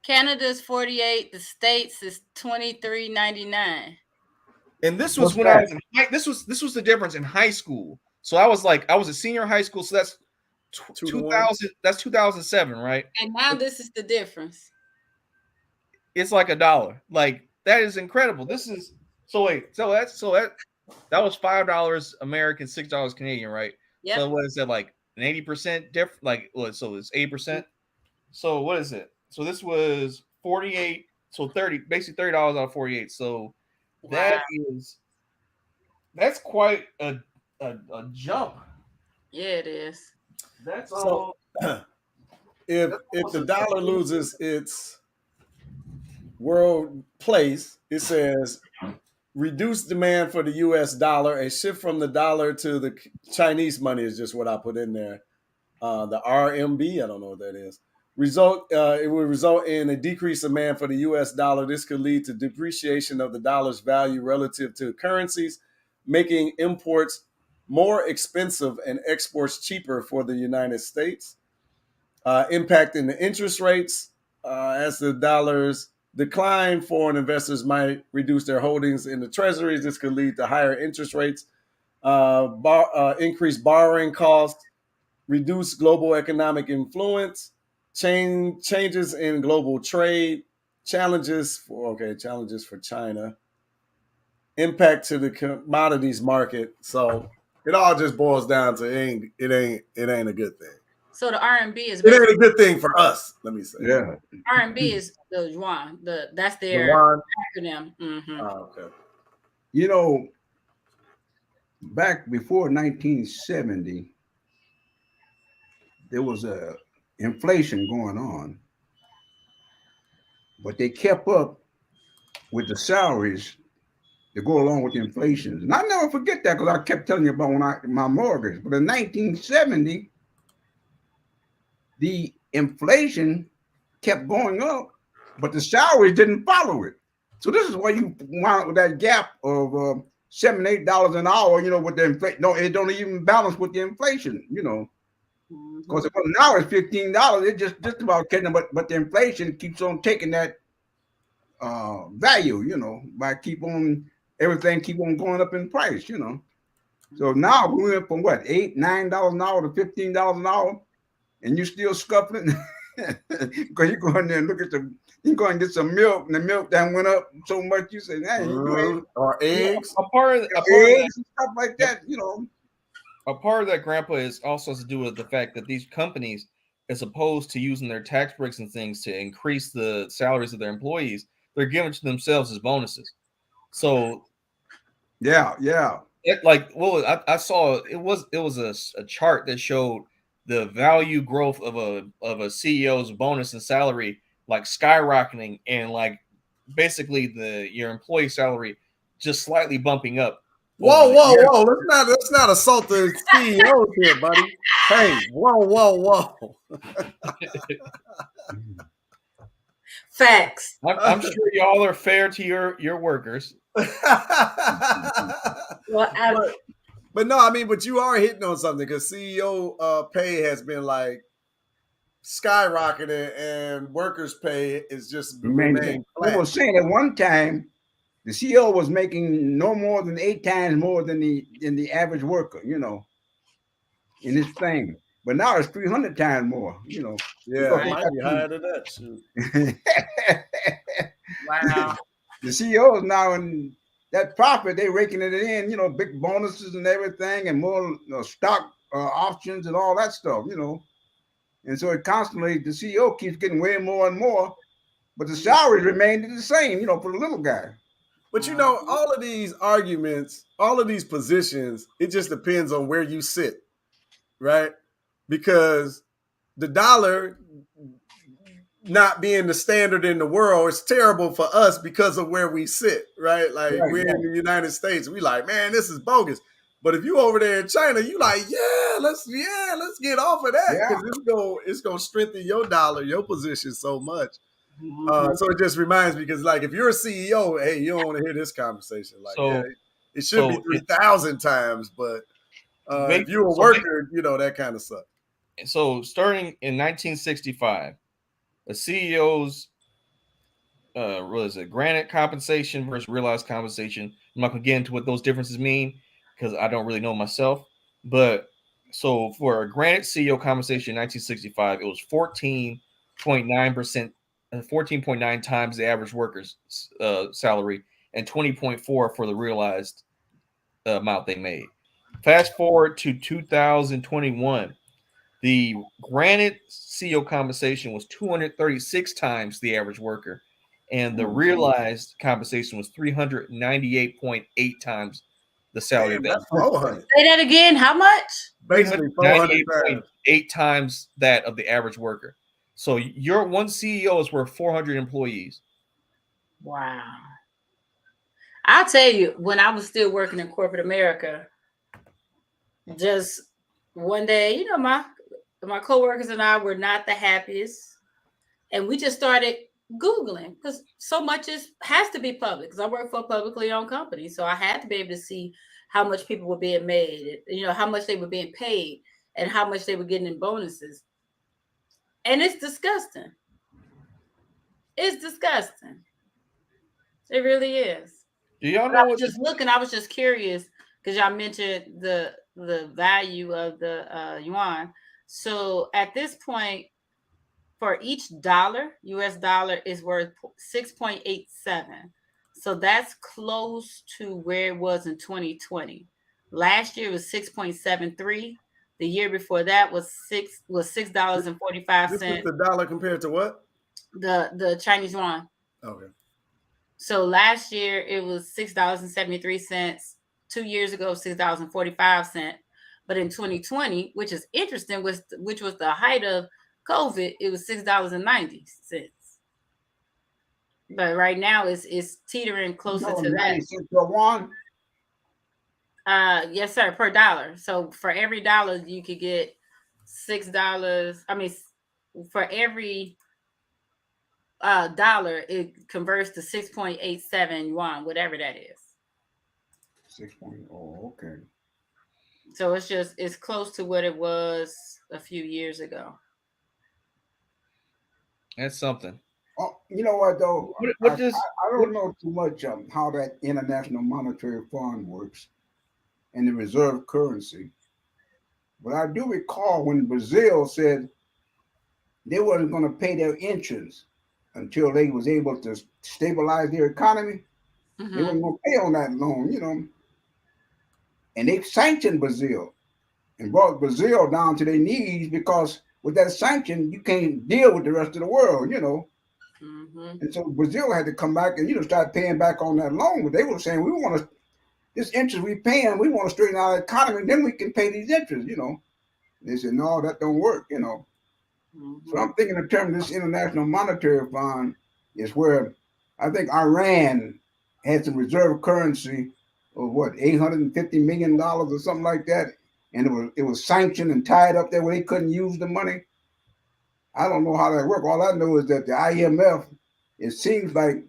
Speaker 2: Canada's 48, the States is 23.99.
Speaker 3: And this was when I was in this was the difference in high school. So I was a senior in high school, so that's 2000, that's 2007, right?
Speaker 2: And now this is the difference.
Speaker 3: It's like $1. Like that is incredible. This is that was $5 American, $6 Canadian, right?
Speaker 2: Yep.
Speaker 3: So what is that, like an 80% difference? Like what? So it's 8%. So what is it? So this was 48. So 30, basically $30 out of 48. So that's quite a jump.
Speaker 2: Yeah, it is.
Speaker 4: That's so. If the dollar loses its world place, it says reduce demand for the U.S. dollar. A shift from the dollar to the Chinese money is just what I put in there. The RMB, I don't know what that is. It will result in a decreased demand for the U.S. dollar. This could lead to depreciation of the dollar's value relative to currencies, making imports more expensive and exports cheaper for the United States. Impacting the interest rates as the dollars decline, foreign investors might reduce their holdings in the treasuries. This could lead to higher interest rates, increased borrowing costs, reduced global economic influence, changes in global trade, challenges for China, impact to the commodities market. So it all just boils down to it ain't a good thing.
Speaker 2: So the RMB is
Speaker 4: it ain't a good thing for us. Let me say.
Speaker 1: Yeah.
Speaker 2: RMB is the yuan. That's their acronym. Mm-hmm.
Speaker 1: Okay. Back before 1970, there was a inflation going on, but they kept up with the salaries to go along with the inflation. And I never forget that because I kept telling you about my mortgage. But in 1970, the inflation kept going up, but the salaries didn't follow it. So this is why you wind up with that gap of $7, $8 an hour. With the inflation. No, it don't even balance with the inflation. Because now it's $15. It's just about catching, but the inflation keeps on taking that value. By everything keep on going up in price. So now we went from what, $8, $9 an hour to $15 an hour, and you're still scuffling because you go in there and you go and get some milk, and the milk that went up so much. You say, "Hey,
Speaker 4: or eggs,
Speaker 1: a part of eggs and stuff like that."
Speaker 3: A part of that, Grandpa, is also has to do with the fact that these companies as opposed to using their tax breaks and things to increase the salaries of their employees, they're giving to themselves as bonuses. So
Speaker 1: yeah.
Speaker 3: like I saw it was a chart that showed the value growth of a CEO's bonus and salary like skyrocketing, and like basically your employee salary just slightly bumping up over
Speaker 4: Whoa,
Speaker 3: the
Speaker 4: whoa,
Speaker 3: years.
Speaker 4: whoa! Let's not assault the CEOs here, buddy. Hey, whoa!
Speaker 2: Facts.
Speaker 3: I'm sure y'all are fair to your workers.
Speaker 2: Well,
Speaker 4: but no, I mean, but you are hitting on something because CEO pay has been like skyrocketing, and workers' pay is just remained
Speaker 1: They
Speaker 4: flat.
Speaker 1: were saying at one time the CEO was making no more than 8 times more than the average worker, in this thing. But now it's 300 times more,
Speaker 4: Yeah,
Speaker 1: because
Speaker 4: it
Speaker 1: they
Speaker 4: might
Speaker 1: got
Speaker 4: be higher than that. Shoot.
Speaker 2: wow.
Speaker 1: the CEOs now in that profit, they raking it in, big bonuses and everything, and more stock options and all that stuff, And so it constantly, the CEO keeps getting way more and more, but the salaries remain the same, for the little guy.
Speaker 4: But all of these arguments, all of these positions, it just depends on where you sit, right? Because the dollar not being the standard in the world is terrible for us because of where we sit, right? Like we're in the United States, we like, man, this is bogus. But if you over there in China, you like, let's get off of that because it's gonna strengthen your dollar, your position so much. So it just reminds me because like if you're a CEO, hey, you don't want to hear this conversation. Like, it should be 3,000 times, but if you're a worker, that kind of sucks.
Speaker 3: So starting in 1965, a CEO's what is it? Granted compensation versus realized compensation. I'm not gonna get into what those differences mean because I don't really know myself. But so for a granted CEO compensation in 1965, it was 14.9%, 14.9 times the average worker's salary, and 20.4 for the realized amount they made. Fast forward to 2021. The granted CEO compensation was 236 times the average worker, and the realized compensation was 398.8 times the salary.
Speaker 4: Damn, that's 400.
Speaker 2: Say that again. How much?
Speaker 4: Basically 400 times.
Speaker 3: 8 times that of the average worker. So your one CEO is worth 400 employees.
Speaker 2: Wow. I'll tell you, when I was still working in corporate America, just one day, my coworkers and I were not the happiest, and we just started Googling because so much has to be public. Because I work for a publicly owned company, so I had to be able to see how much people were being made, how much they were being paid, and how much they were getting in bonuses. And it's disgusting. It's disgusting. It really is.
Speaker 3: Do y'all
Speaker 2: But
Speaker 3: know
Speaker 2: I was
Speaker 3: what?
Speaker 2: just looking. I was just curious because y'all mentioned the value of the yuan. So at this point, for each dollar, US dollar is worth 6.87. So that's close to where it was in 2020. Last year was 6.73. The year before that was $6.45.
Speaker 4: This is the dollar compared to what?
Speaker 2: The Chinese yuan.
Speaker 4: Okay.
Speaker 2: So last year it was $6.73. 2 years ago, $6.45. But in 2020, which is interesting, which was the height of COVID, it was $6.90. But right now it's teetering closer to that. Yes, sir, per dollar. So for every dollar you could get $6. I mean, for every dollar, it converts to 6.87 yuan, whatever that is.
Speaker 1: 6.0, okay.
Speaker 2: So it's close to what it was a few years ago.
Speaker 3: That's something.
Speaker 1: Oh, you know what though?
Speaker 3: What does
Speaker 1: I don't know too much how that International Monetary Fund works and the reserve currency, but I do recall when Brazil said they wasn't going to pay their interest until they was able to stabilize their economy. They weren't going to pay on that loan, and they sanctioned Brazil and brought Brazil down to their knees because with that sanction, you can't deal with the rest of the world, you know.
Speaker 2: Mm-hmm.
Speaker 1: And so Brazil had to come back and start paying back on that loan. But they were saying we want to this interest we paying, we want to straighten our economy, then we can pay these interests, you know. And they said no, that don't work, you know. So I'm thinking in terms of this International Monetary Fund is where I think Iran had some reserve currency of what $850 million or something like that, and it was sanctioned and tied up there where they couldn't use the money. I don't know how that works. All I know is that the IMF, it seems like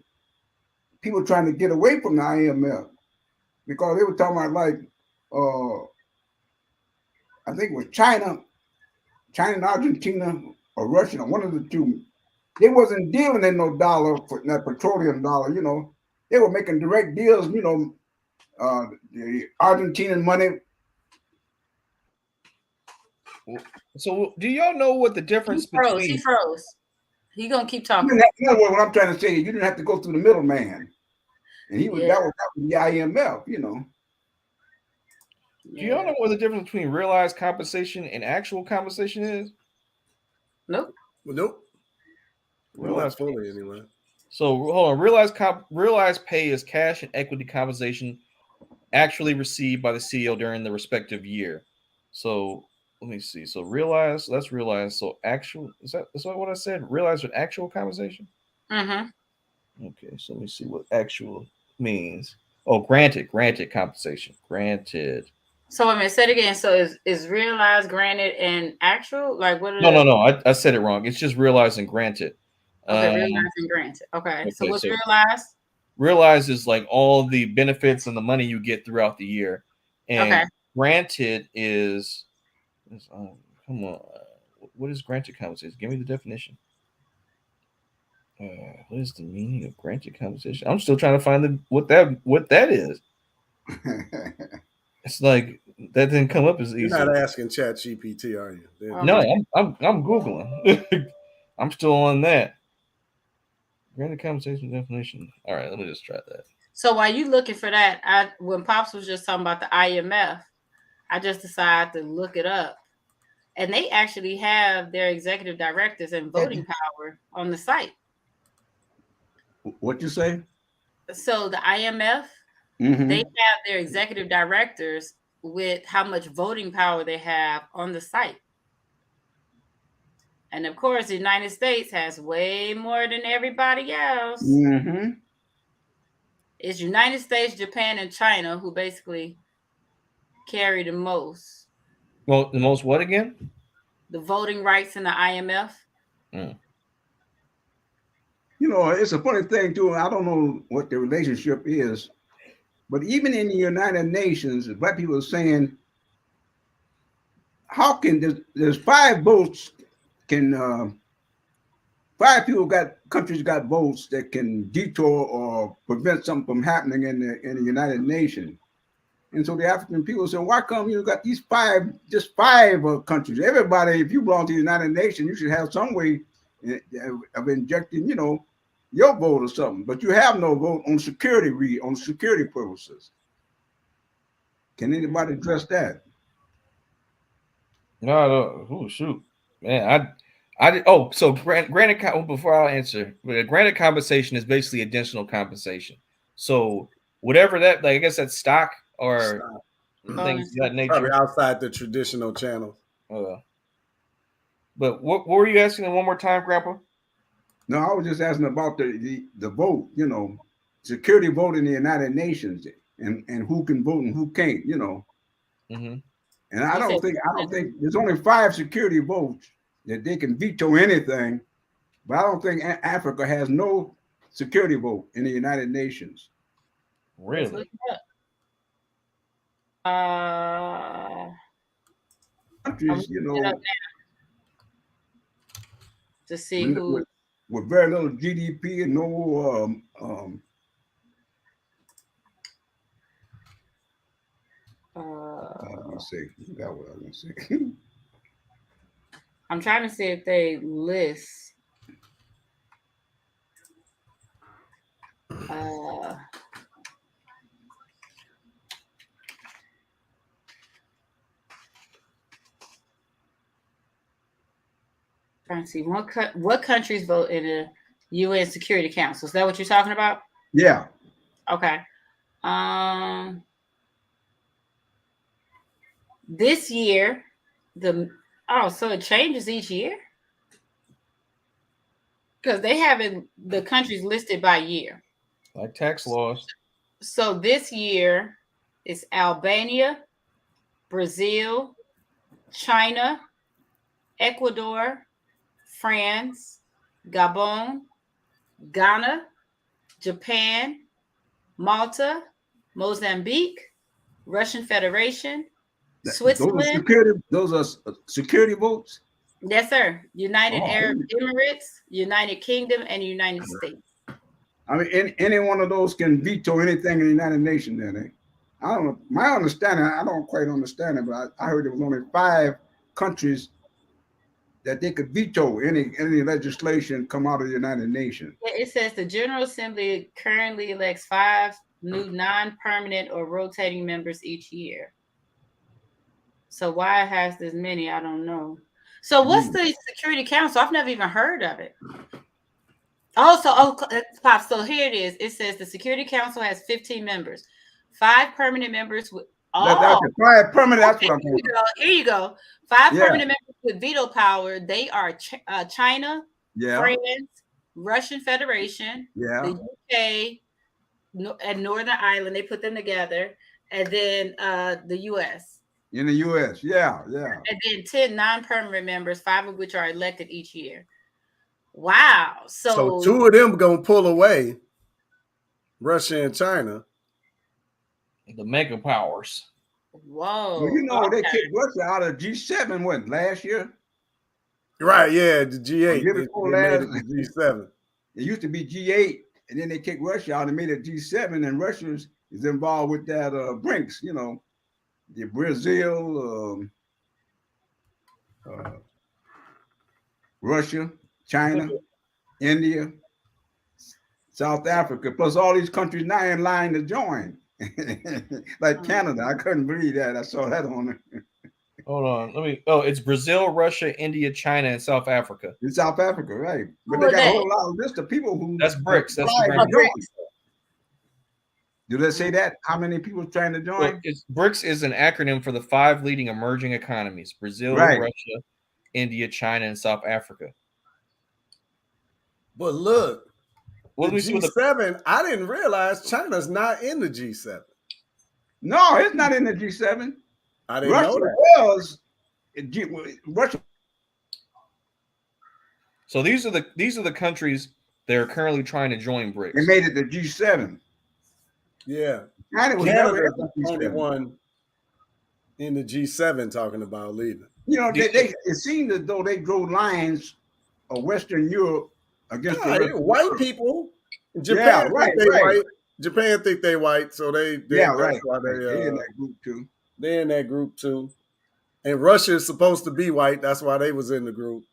Speaker 1: people trying to get away from the IMF because they were talking about like I think it was China and Argentina or Russia, one of the two. They wasn't dealing in no dollar for that petroleum dollar, you know. They were making direct deals, you know. The Argentinian money.
Speaker 3: So, do y'all know what the difference between?
Speaker 2: He froze. He gonna keep talking.
Speaker 1: In other words, what I'm trying to say is you didn't have to go through the middleman, and that was the IMF, you know.
Speaker 3: Do y'all know what the difference between realized compensation and actual compensation is?
Speaker 2: Nope.
Speaker 4: Well, nope.
Speaker 3: Realized
Speaker 4: Not fully anyway.
Speaker 3: So hold on. Realized pay is cash and equity compensation actually received by the CEO during the respective year. So let me see. So that's realized. So actual is that what I said? Realized with actual compensation?
Speaker 2: Mm-hmm.
Speaker 3: Okay, so let me see what actual means. Oh, granted compensation. Granted.
Speaker 2: So I mean, say it again. So is realized, granted, and actual? Like what?
Speaker 3: No. I said it wrong. It's just realized and granted.
Speaker 2: Okay, realized and granted. Okay. So what's realized?
Speaker 3: Realized is like all the benefits and the money you get throughout the year, and granted is come on. What is granted compensation? Give me the definition. What is the meaning of granted compensation? I'm still trying to find what that is. It's like that didn't come up as easy.
Speaker 4: You're not asking ChatGPT, are you?
Speaker 3: No, I'm Googling. I'm still on that. Granted compensation definition. All right, let me just try that.
Speaker 2: So while you looking for that, when Pops was just talking about the IMF, I just decided to look it up. And they actually have their executive directors and voting power on the site.
Speaker 1: What you say?
Speaker 2: So the IMF, they have their executive directors with how much voting power they have on the site. And of course, the United States has way more than everybody else.
Speaker 1: Mm-hmm.
Speaker 2: It's United States, Japan, and China who basically carry the most.
Speaker 3: Well, the most what again?
Speaker 2: The voting rights in the IMF.
Speaker 1: You know, it's a funny thing too. I don't know what the relationship is, but even in the United Nations, black people are saying, how can there's 5 votes can 5 countries got votes that can detour or prevent something from happening in the United Nations. And so the African people say, why come you got these just five countries? Everybody, if you belong to the United Nations, you should have some way of injecting, your vote or something. But you have no vote on security purposes. Can anybody address that?
Speaker 3: No. Oh shoot, man. So granted. Before I answer, granted compensation is basically additional compensation. So whatever that, like, I guess that's stock or things of that nature.
Speaker 4: Probably outside the traditional channels.
Speaker 3: But what were you asking one more time, Grandpa?
Speaker 1: No, I was just asking about the vote. Security vote in the United Nations, and who can vote and who can't.
Speaker 3: Mm-hmm.
Speaker 1: And I don't think there's only 5 security votes that they can veto anything. But I don't think Africa has no security vote in the United Nations.
Speaker 3: Really?
Speaker 1: Countries,
Speaker 2: to see who
Speaker 1: with very little GDP and no let me see. That what I was gonna say.
Speaker 2: I'm trying to see if they list Trying to see what countries vote in the UN Security Council. Is that what you're talking about?
Speaker 1: Yeah.
Speaker 2: Okay. This year, so it changes each year because they haven't the countries listed by year.
Speaker 3: Like tax laws.
Speaker 2: So this year is Albania, Brazil, China, Ecuador, France, Gabon, Ghana, Japan, Malta, Mozambique, Russian Federation, Switzerland.
Speaker 1: Those are security votes.
Speaker 2: Yes, sir. United
Speaker 1: Oh,
Speaker 2: Arab Emirates, United Kingdom, and United States.
Speaker 1: I mean, any one of those can veto anything in the United Nations. Then I don't know. My understanding, I don't quite understand it, but I heard there was only 5 countries that they could veto any legislation come out of the United Nations.
Speaker 2: It says the General Assembly currently elects 5 new non-permanent or rotating members each year. So why it has this many, I don't know. So what's the Security Council? I've never even heard of it. Pop. So here it is. It says the Security Council has 15 members, 5 permanent members with.
Speaker 1: That's 5 permanent. That's what I'm talking about.
Speaker 2: Here you go. 5 permanent members with veto power. They are China, France, Russian Federation, the UK, and Northern Ireland. They put them together, and then the US.
Speaker 1: In the US, yeah.
Speaker 2: And then 10 non-permanent members, 5 of which are elected each year. Wow. So
Speaker 4: 2 of them gonna pull away. Russia and China.
Speaker 3: The mega powers.
Speaker 2: Whoa.
Speaker 1: Well, they kicked Russia out of G7 last year?
Speaker 4: Right, yeah, the G8.
Speaker 1: They made it
Speaker 4: G7.
Speaker 1: It used to be G8, and then they kicked Russia out and made it G7, and Russia is involved with that BRICS, the Brazil, Russia, China, India, South Africa, plus all these countries now in line to join. Like Canada. I couldn't believe that. I saw that on it.
Speaker 3: Hold on. It's Brazil, Russia, India, China, and South Africa.
Speaker 1: In South Africa, right. But they got a whole lot of list of people who
Speaker 3: that's BRICS. That's
Speaker 1: BRICS. Do they say that? How many people trying to join?
Speaker 3: Well, BRICS is an acronym for the 5 leading emerging economies: Brazil, Russia, India, China, and South Africa.
Speaker 4: But look, the G7, I didn't realize China's not in the G7.
Speaker 1: No, it's not in the G7.
Speaker 4: I didn't know that.
Speaker 1: Russia.
Speaker 3: So these are the countries that are currently trying to join BRICS.
Speaker 1: They made it to G7.
Speaker 4: Yeah.
Speaker 1: Canada
Speaker 4: was the only one in the G7 talking about leaving.
Speaker 1: It seemed as though they drew lines of Western Europe against
Speaker 4: white people. Japan white. Japan think they white, so they
Speaker 1: they're in that group too.
Speaker 4: They're in that group too. And Russia is supposed to be white. That's why they was in the group.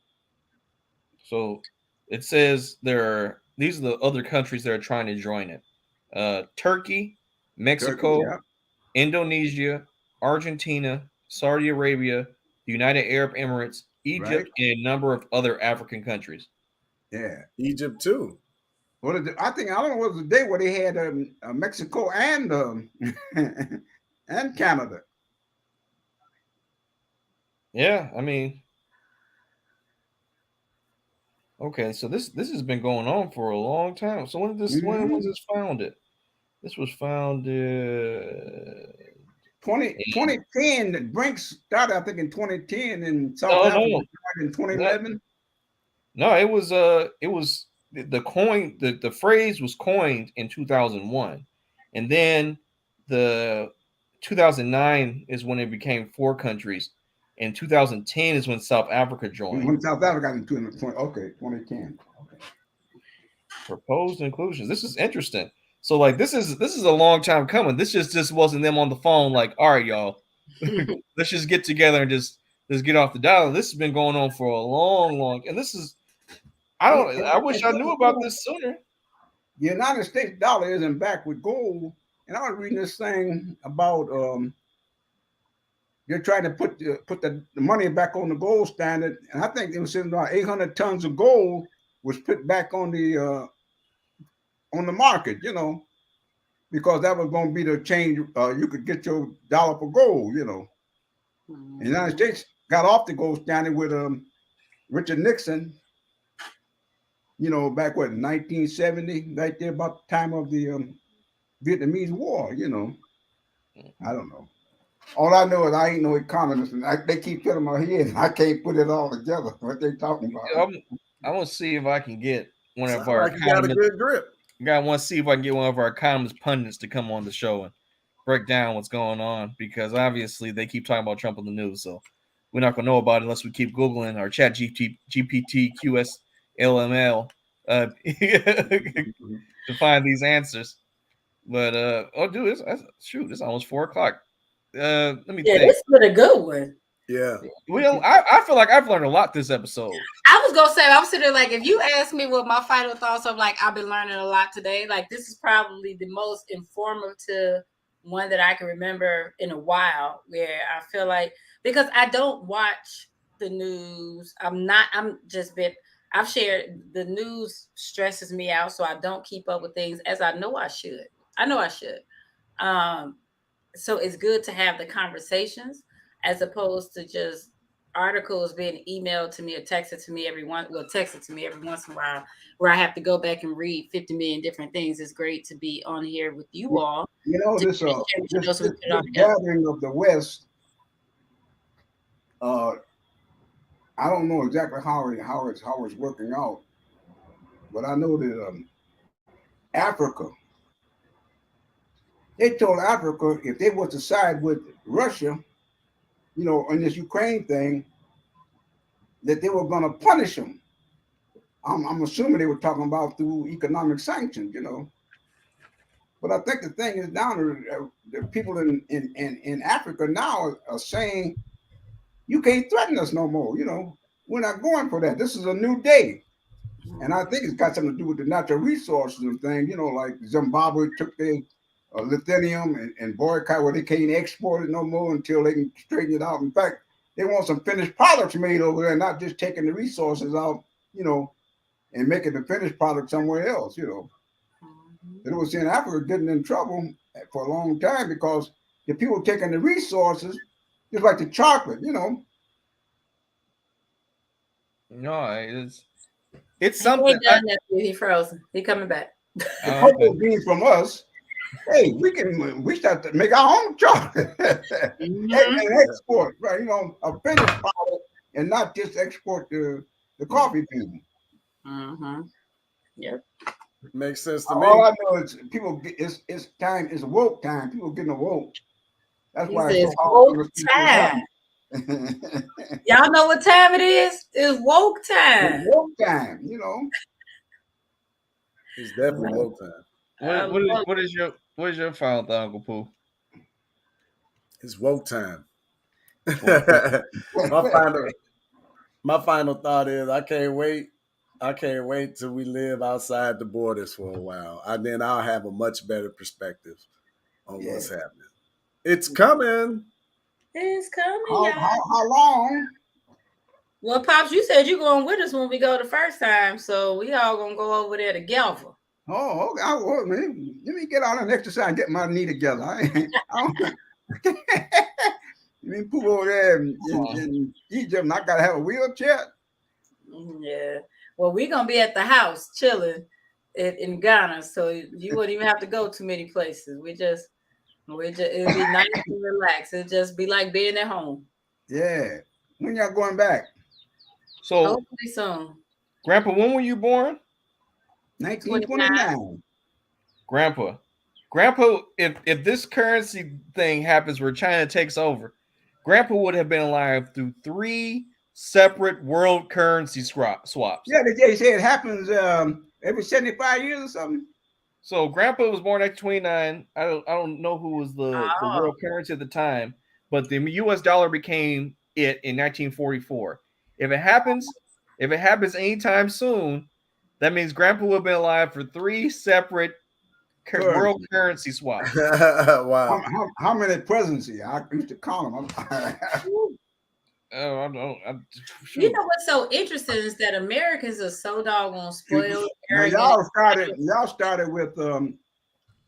Speaker 3: So it says these are the other countries that are trying to join it. Turkey, Mexico, Indonesia, Argentina, Saudi Arabia, the United Arab Emirates, Egypt, and a number of other African countries.
Speaker 1: Yeah.
Speaker 4: Egypt too.
Speaker 1: I don't know what was the day where they had Mexico and and Canada.
Speaker 3: Yeah, I mean, okay, so this has been going on for a long time. So when was this founded? This was founded
Speaker 1: 2010. The BRICS started, I think, in 2010, and South Africa started in 2011.
Speaker 3: No, it was the phrase was coined in 2001, and then the 2009 is when it became 4 countries. In 2010 is when South Africa joined.
Speaker 1: When South Africa got into 2010. Okay.
Speaker 3: Proposed inclusions. This is interesting. So this is a long time coming. This just wasn't them on the phone like, all right, y'all, let's just get together and just get off the dial. This has been going on for a long, and this is I wish I knew about this sooner.
Speaker 1: The United States dollar isn't back with gold. And I was reading this thing about they're trying to put the money back on the gold standard, and I think it was about 800 tons of gold was put back on the market, because that was going to be the change. You could get your dollar for gold, The United States got off the gold standard with Richard Nixon, back what 1970, right there about the time of the Vietnamese War. I don't know. All I know is I ain't no economist, and they keep putting my head, and I can't put it all together. What they talking about?
Speaker 3: I'm gonna see if I can get one of
Speaker 4: Sound
Speaker 3: our
Speaker 4: like you got a good grip.
Speaker 3: I want to see if I can get one of our economist pundits to come on the show and break down what's going on, because obviously they keep talking about Trump on the news, so we're not gonna know about it unless we keep googling our Chat GPT QSLML to find these answers. But dude, it's almost 4:00. Let me think.
Speaker 2: This was a good one.
Speaker 4: Yeah.
Speaker 3: I feel like I've learned a lot this episode.
Speaker 2: I was gonna say, I'm sitting there like, if you ask me what my final thoughts are, like, I've been learning a lot today. Like, this is probably the most informative one that I can remember in a while, where I feel like, because I don't watch the news. I've shared the news stresses me out, so I don't keep up with things as I know I should. So it's good to have the conversations as opposed to just articles being emailed to me or texted to me every once in a while, where I have to go back and read 50 million different things. It's great to be on here with you all.
Speaker 1: This gathering of the West, I don't know exactly how it's working out, but I know that Africa, they told Africa if they was to side with Russia, on this Ukraine thing, that they were going to punish them. I'm assuming they were talking about through economic sanctions, But I think the thing is down to the people in Africa now are saying, you can't threaten us no more. We're not going for that. This is a new day. And I think it's got something to do with the natural resources and things, like Zimbabwe took their lithium and boycott where they can't export it no more until they can straighten it out. In fact, they want some finished products made over there, not just taking the resources out, and making the finished product somewhere else, It was in Africa getting in trouble for a long time because the people taking the resources, just like the chocolate,
Speaker 3: No, it's something.
Speaker 2: He frozen. He coming back.
Speaker 1: The cocoa beans from us. Hey, we start to make our own chocolate and export, right? A finished product and not just export the coffee bean.
Speaker 2: Yep.
Speaker 4: Makes sense to me.
Speaker 1: All I know is people. It's time. It's woke time. People getting awoke. That's why it's so hard.
Speaker 2: Woke time. Y'all know what time it is? It's woke time.
Speaker 1: It's woke time.
Speaker 4: It's definitely woke time.
Speaker 3: What is your final thought, Uncle Pooh?
Speaker 4: It's woke time. my final thought is I can't wait till we live outside the borders for a while. And then I'll have a much better perspective on what's happening. It's coming.
Speaker 2: It's coming.
Speaker 1: How long?
Speaker 2: Well, Pops, you said you're going with us when we go the first time, so we all gonna go over there together.
Speaker 1: Oh, okay. Let me get on an exercise and get my knee together. I mean, Pooh over there in Egypt, and I gotta have a wheelchair.
Speaker 2: Yeah. Well, we're gonna be at the house chilling in Ghana, so you wouldn't even have to go too many places. It'll be nice and relaxed. It'll just be like being at home.
Speaker 1: Yeah. When y'all going back?
Speaker 3: So
Speaker 2: hopefully soon.
Speaker 3: Grandpa, when were you born?
Speaker 1: 1929.
Speaker 3: Grandpa, if this currency thing happens where China takes over, Grandpa would have been alive through 3 separate world currency swaps.
Speaker 1: Yeah, they say it happens every 75 years or something.
Speaker 3: So Grandpa was born at 29. I don't know who was the world currency at the time, but the U.S. dollar became it in 1944. If it happens anytime soon, that means Grandpa would have been alive for 3 separate World currency swap.
Speaker 4: Wow.
Speaker 1: How many presidency? I used to call them.
Speaker 3: Oh, I don't.
Speaker 2: You know what's so interesting is that Americans are so doggone spoiled.
Speaker 1: Now, y'all started with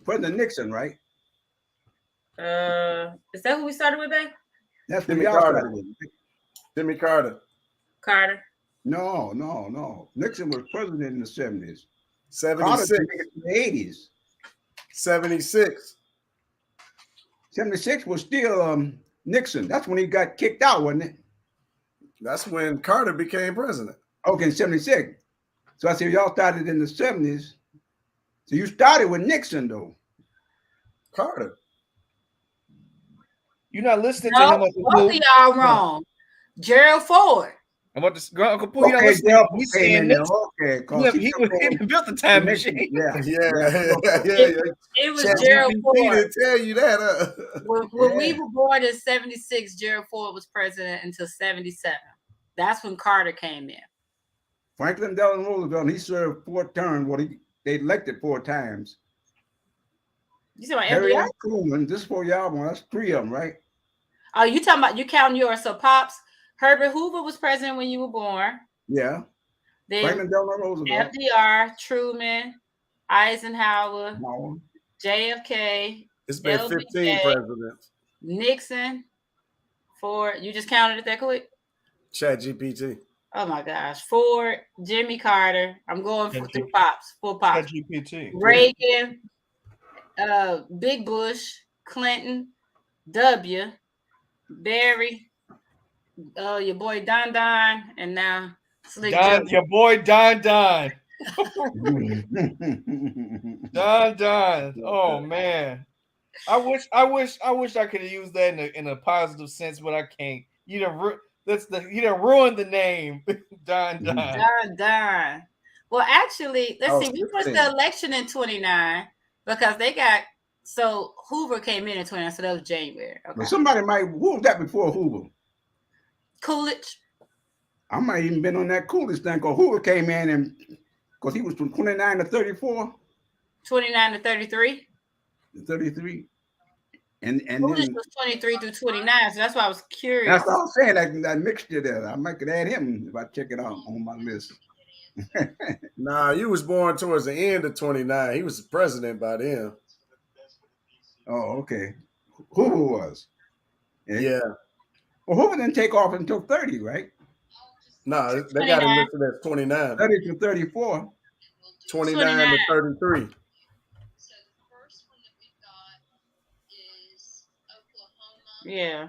Speaker 1: President Nixon, right?
Speaker 2: Is that who we started with, babe?
Speaker 1: That's when
Speaker 4: Jimmy
Speaker 1: y'all
Speaker 4: Carter.
Speaker 1: started with.
Speaker 4: Jimmy Carter.
Speaker 2: Carter.
Speaker 1: No. Nixon was president in the 70s.
Speaker 4: 76.
Speaker 1: Carter in the 80s.
Speaker 4: 76.
Speaker 1: 76 was still Nixon. That's when he got kicked out, wasn't it?
Speaker 4: That's when Carter became president.
Speaker 1: Okay, 76. So I said y'all started in the 70s. So you started with Nixon, though.
Speaker 4: Carter.
Speaker 3: You're not listening
Speaker 2: No,
Speaker 3: to him.
Speaker 2: both of y'all wrong. Gerald Ford.
Speaker 3: I'm about to Uncle Pooh. You're not
Speaker 1: Okay,
Speaker 3: listening.
Speaker 1: Del
Speaker 3: He's
Speaker 1: came
Speaker 3: saying
Speaker 1: in there.
Speaker 3: Nixon.
Speaker 1: Okay,
Speaker 3: He built the time machine.
Speaker 4: Yeah.
Speaker 2: It was Gerald
Speaker 4: ChatGPT
Speaker 2: Ford.
Speaker 4: didn't tell you that.
Speaker 2: When we were born in 76, Gerald Ford was president until 77. That's when Carter came in.
Speaker 1: Franklin Delano Roosevelt, he served 4 terms. They elected 4 times.
Speaker 2: You talking about
Speaker 1: Harry
Speaker 2: FDR?
Speaker 1: S. Truman, this 4 y'all one, that's 3 of them, right?
Speaker 2: Oh, you talking about, you counting yours. So Pops, Herbert Hoover was president when you were born.
Speaker 1: Yeah.
Speaker 2: Then
Speaker 1: Franklin Delano Roosevelt.
Speaker 2: FDR, Truman, Eisenhower, JFK.
Speaker 4: It's been 15 presidents.
Speaker 2: Nixon, Ford. You just counted it that quick?
Speaker 4: ChatGPT.
Speaker 2: Oh my gosh. Ford, Jimmy Carter. I'm going through Pops. Full Pops.
Speaker 3: ChatGPT.
Speaker 2: Reagan, Big Bush, Clinton, W, Barry, your boy Don Don, and now Slick
Speaker 3: Don,
Speaker 2: Joe.
Speaker 3: your boy Don. Don. Oh man. I wish I could have used that in a positive sense, but I can't. You done ruined the name. Don.
Speaker 2: Don. Well, actually, let's see. We pushed the election in 29 because they got, so Hoover came in 29, so that was January. Okay.
Speaker 1: But somebody who was that before Hoover?
Speaker 2: Coolidge.
Speaker 1: I might even been on that Coolidge thing because Hoover came in and because he was from 29 to 34.
Speaker 2: 29 to 33.
Speaker 1: 33. And
Speaker 2: Coolidge
Speaker 1: then
Speaker 2: was 23 through 29, so that's why I was curious.
Speaker 1: that's what I was saying, that mixture there. I might could add him if I check it out on my list.
Speaker 4: Nah, you was born towards the end of 29. He was the president by then.
Speaker 1: Oh, okay. Hoover was.
Speaker 4: Yeah.
Speaker 1: Well, Hoover didn't take off until 30, right?
Speaker 4: No, they got it listed as 29.
Speaker 1: 30 to 34.
Speaker 4: 29 to 33.
Speaker 2: Yeah.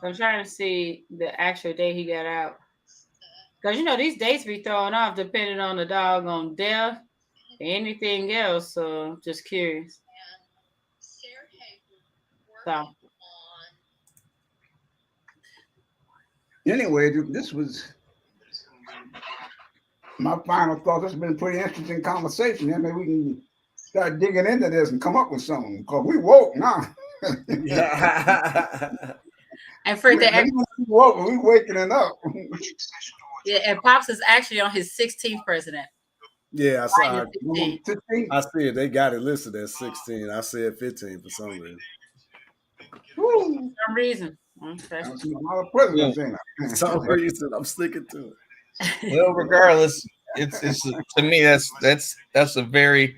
Speaker 2: I'm trying to see the actual day he got out. Because, these dates be thrown off depending on the doggone death and anything else. So, just curious. So.
Speaker 1: Anyway, this was my final thought. This has been a pretty interesting conversation. Maybe we can start digging into this and come up with something because we woke now.
Speaker 2: And for the
Speaker 1: we waking it up.
Speaker 2: Yeah, and Pops is actually on his 16th president.
Speaker 4: Yeah, I saw
Speaker 1: it.
Speaker 4: I see it. They got it listed as 16. I said 15 for some reason.
Speaker 2: For some reason. Okay.
Speaker 1: That's a lot of presidents, ain't it?
Speaker 4: For some reason, I'm sticking to it.
Speaker 3: Well, regardless, it's to me that's a very,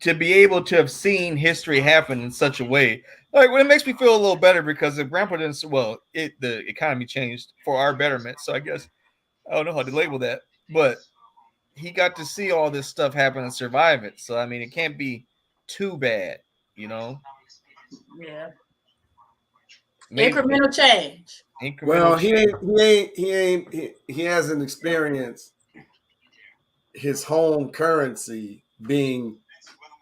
Speaker 3: to be able to have seen history happen in such a way. Like, it makes me feel a little better because if Grandpa didn't, the economy changed for our betterment. So I guess I don't know how to label that, but he got to see all this stuff happen and survive it. So I mean, it can't be too bad,
Speaker 2: Yeah.
Speaker 3: Maybe,
Speaker 2: incremental change.
Speaker 4: Well, he hasn't experienced his home currency being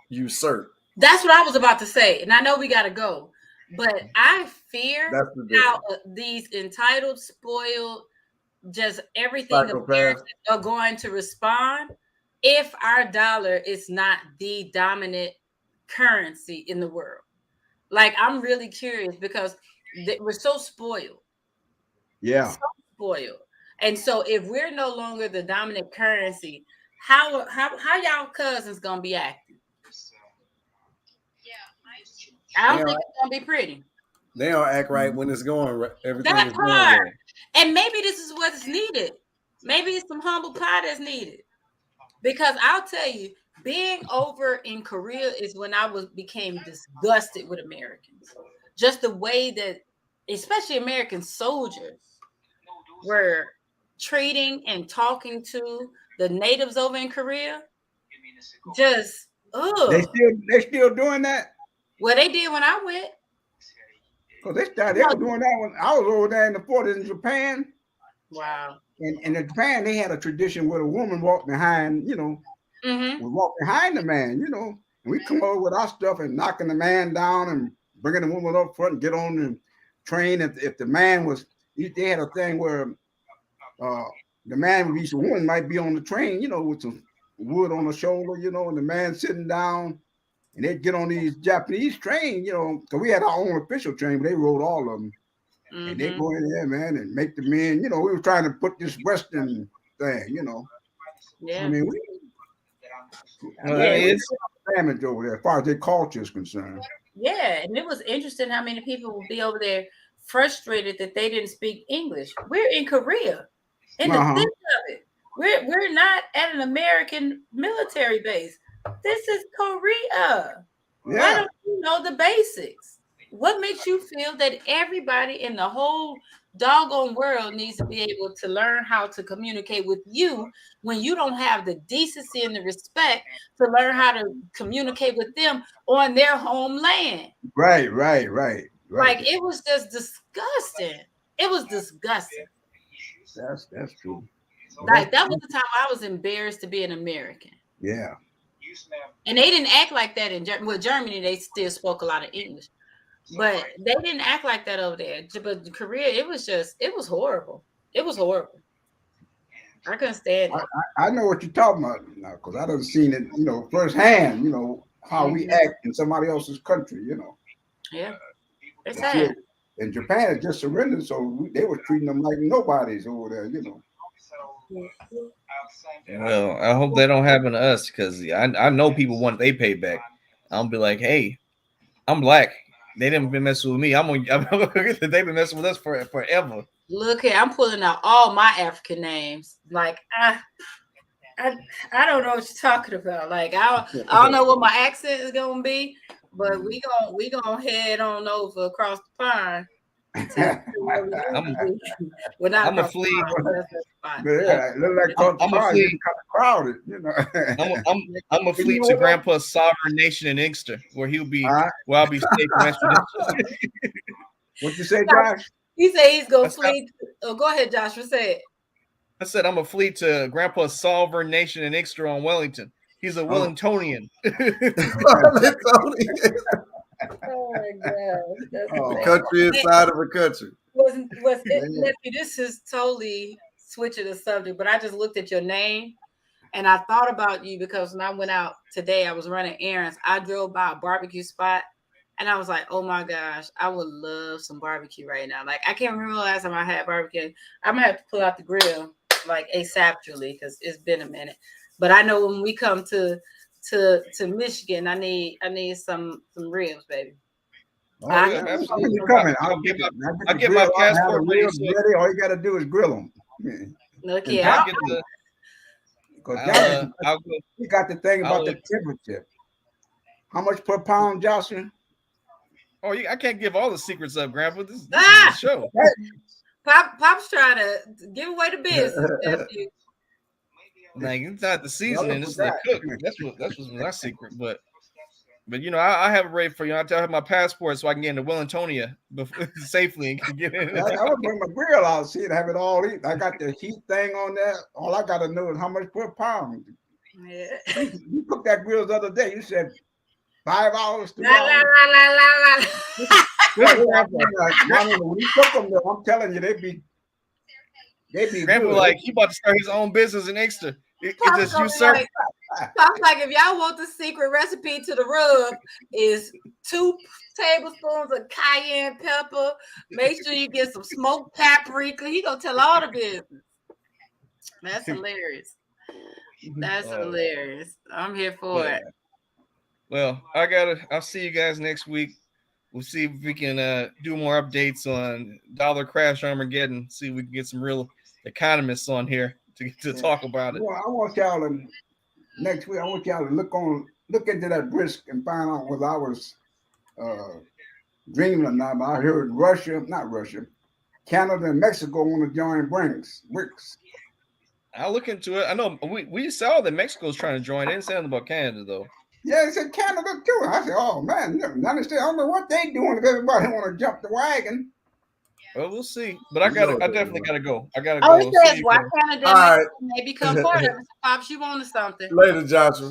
Speaker 4: usurped.
Speaker 2: That's what I was about to say, and I know we got to go, but I fear how these entitled, spoiled, just everything are going to respond if our dollar is not the dominant currency in the world. Like, I'm really curious because we're so spoiled.
Speaker 1: Yeah.
Speaker 2: So spoiled. And so if we're no longer the dominant currency, How y'all cousins gonna be acting? I don't think it's gonna be pretty.
Speaker 4: They don't act right when it's going right. Everything
Speaker 2: That
Speaker 4: is going
Speaker 2: part.
Speaker 4: well.
Speaker 2: And maybe this is what's needed. Maybe it's some humble pie that's needed. Because I'll tell you, being over in Korea is when I became disgusted with Americans. Just the way that, especially American soldiers, were treating and talking to the natives over in Korea. Just
Speaker 1: They still doing that?
Speaker 2: Well, they did when I went.
Speaker 1: Because they were doing that when I was over there in the 40s in Japan.
Speaker 2: Wow.
Speaker 1: And in Japan, they had a tradition where the woman walked behind, would walk behind the man, and we come over with our stuff and knocking the man down and bringing the woman up front and get on the train. If the man was, they had a thing where the man with each woman might be on the train, with some wood on the shoulder, and the man sitting down, and they'd get on these Japanese trains, because we had our own official train, but they rode all of them. And they go in there, man, and make the men, we were trying to put this Western thing,
Speaker 2: Yeah.
Speaker 1: I mean, it's damage over there as far as their culture is concerned.
Speaker 2: Yeah, and it was interesting how many people would be over there frustrated that they didn't speak English. We're in Korea, in the thick of it. We're not at an American military base. This is Korea. Yeah. Why don't you know the basics? What makes you feel that everybody in the whole doggone world needs to be able to learn how to communicate with you when you don't have the decency and the respect to learn how to communicate with them on their homeland?
Speaker 1: Right.
Speaker 2: Like, it was just disgusting. It was disgusting.
Speaker 1: That's true.
Speaker 2: Like, that was the time I was embarrassed to be an American.
Speaker 1: Yeah.
Speaker 2: And they didn't act like that in Germany. They still spoke a lot of English. But they didn't act like that over there. But Korea, it was horrible. It was horrible. I couldn't stand it.
Speaker 1: I know what you're talking about now, because I done seen it, firsthand, how we act in somebody else's country,
Speaker 2: Yeah. It's sad.
Speaker 1: And Japan had just surrendered, so they were treating them like nobodies over there,
Speaker 3: Well, I hope they don't happen to us, because I know people want they pay back. I'll be like, hey, I'm black. They didn't been messing with me. They've been messing with us forever.
Speaker 2: Look here, I'm pulling out all my African names. Like, I don't know what you're talking about. Like, I don't know what my accent is gonna be, but we gonna head on over across the pond.
Speaker 3: I'm a flee.
Speaker 1: Yeah, look like I'm a flee. Kind of crowded,
Speaker 3: I'm a flee to Grandpa's sovereign nation in Inkster, where he'll be. Where I'll be safe.
Speaker 1: What you say, Josh?
Speaker 2: He said he's gonna flee. Oh, go ahead, Josh. What said?
Speaker 3: I said I'm a flee to Grandpa's sovereign nation in Inkster on Wellington. He's a Wellingtonian.
Speaker 2: Oh my God!
Speaker 4: Country inside of a country.
Speaker 2: This is totally switching the subject, but I just looked at your name and I thought about you because when I went out today, I was running errands. I drove by a barbecue spot and I was like, oh my gosh, I would love some barbecue right now. Like, I can't remember the last time I had barbecue. I'm gonna have to pull out the grill like ASAPually because it's been a minute. But I know when we come to Michigan, I need some ribs, baby.
Speaker 1: Oh, yeah, absolutely. You're coming. I'll get my passport ready. All you got to do is grill them.
Speaker 2: Look
Speaker 1: here. You got the thing about the temperature. How much per pound, Jocelyn?
Speaker 3: Oh, I can't give all the secrets up, Grandpa. This is the show.
Speaker 2: Pop's trying to give away the business.
Speaker 3: Like, it's not the seasoning, it's the cook. That's what's my secret. But I have it ready for you. I have my passport so I can get into Wellingtonia safely and can get in.
Speaker 1: I would bring my grill out, see it, have it all eat. I got the heat thing on there. All I got to know is how much per pound. Yeah. You cooked that grill the other day. You said 5 hours. 2 hours. When you cook them, though, I'm telling you, they be
Speaker 3: Grandpa
Speaker 1: good.
Speaker 3: Like he about to start his own business in Inkster. It's just usurp.
Speaker 2: Pop's like, if y'all want the secret recipe to the rub, is 2 tablespoons of cayenne pepper. Make sure you get some smoked paprika. He gonna tell all the business. That's hilarious. That's hilarious. I'm here for
Speaker 3: Yeah.
Speaker 2: it.
Speaker 3: Well, I'll see you guys next week. We'll see if we can do more updates on Dollar Crash Armageddon. See if we can get some real economists on here to talk about it.
Speaker 1: Well, I want y'all to next week. I want y'all to look into that brisk and find out whether I was dreaming or not. But I heard not Russia, Canada and Mexico want to join BRICS.
Speaker 3: I'll look into it. I know we saw that Mexico's trying to join. They didn't say anything about Canada though.
Speaker 1: Yeah, they said Canada too. I said, oh man, I don't know what they doing because everybody want to jump the wagon.
Speaker 3: Well, we'll see. But I definitely gotta go. I gotta
Speaker 2: Oh,
Speaker 3: go.
Speaker 2: it says why Canada
Speaker 4: All right.
Speaker 2: may become part of it. So Pops, you on to something.
Speaker 4: Later, Joshua.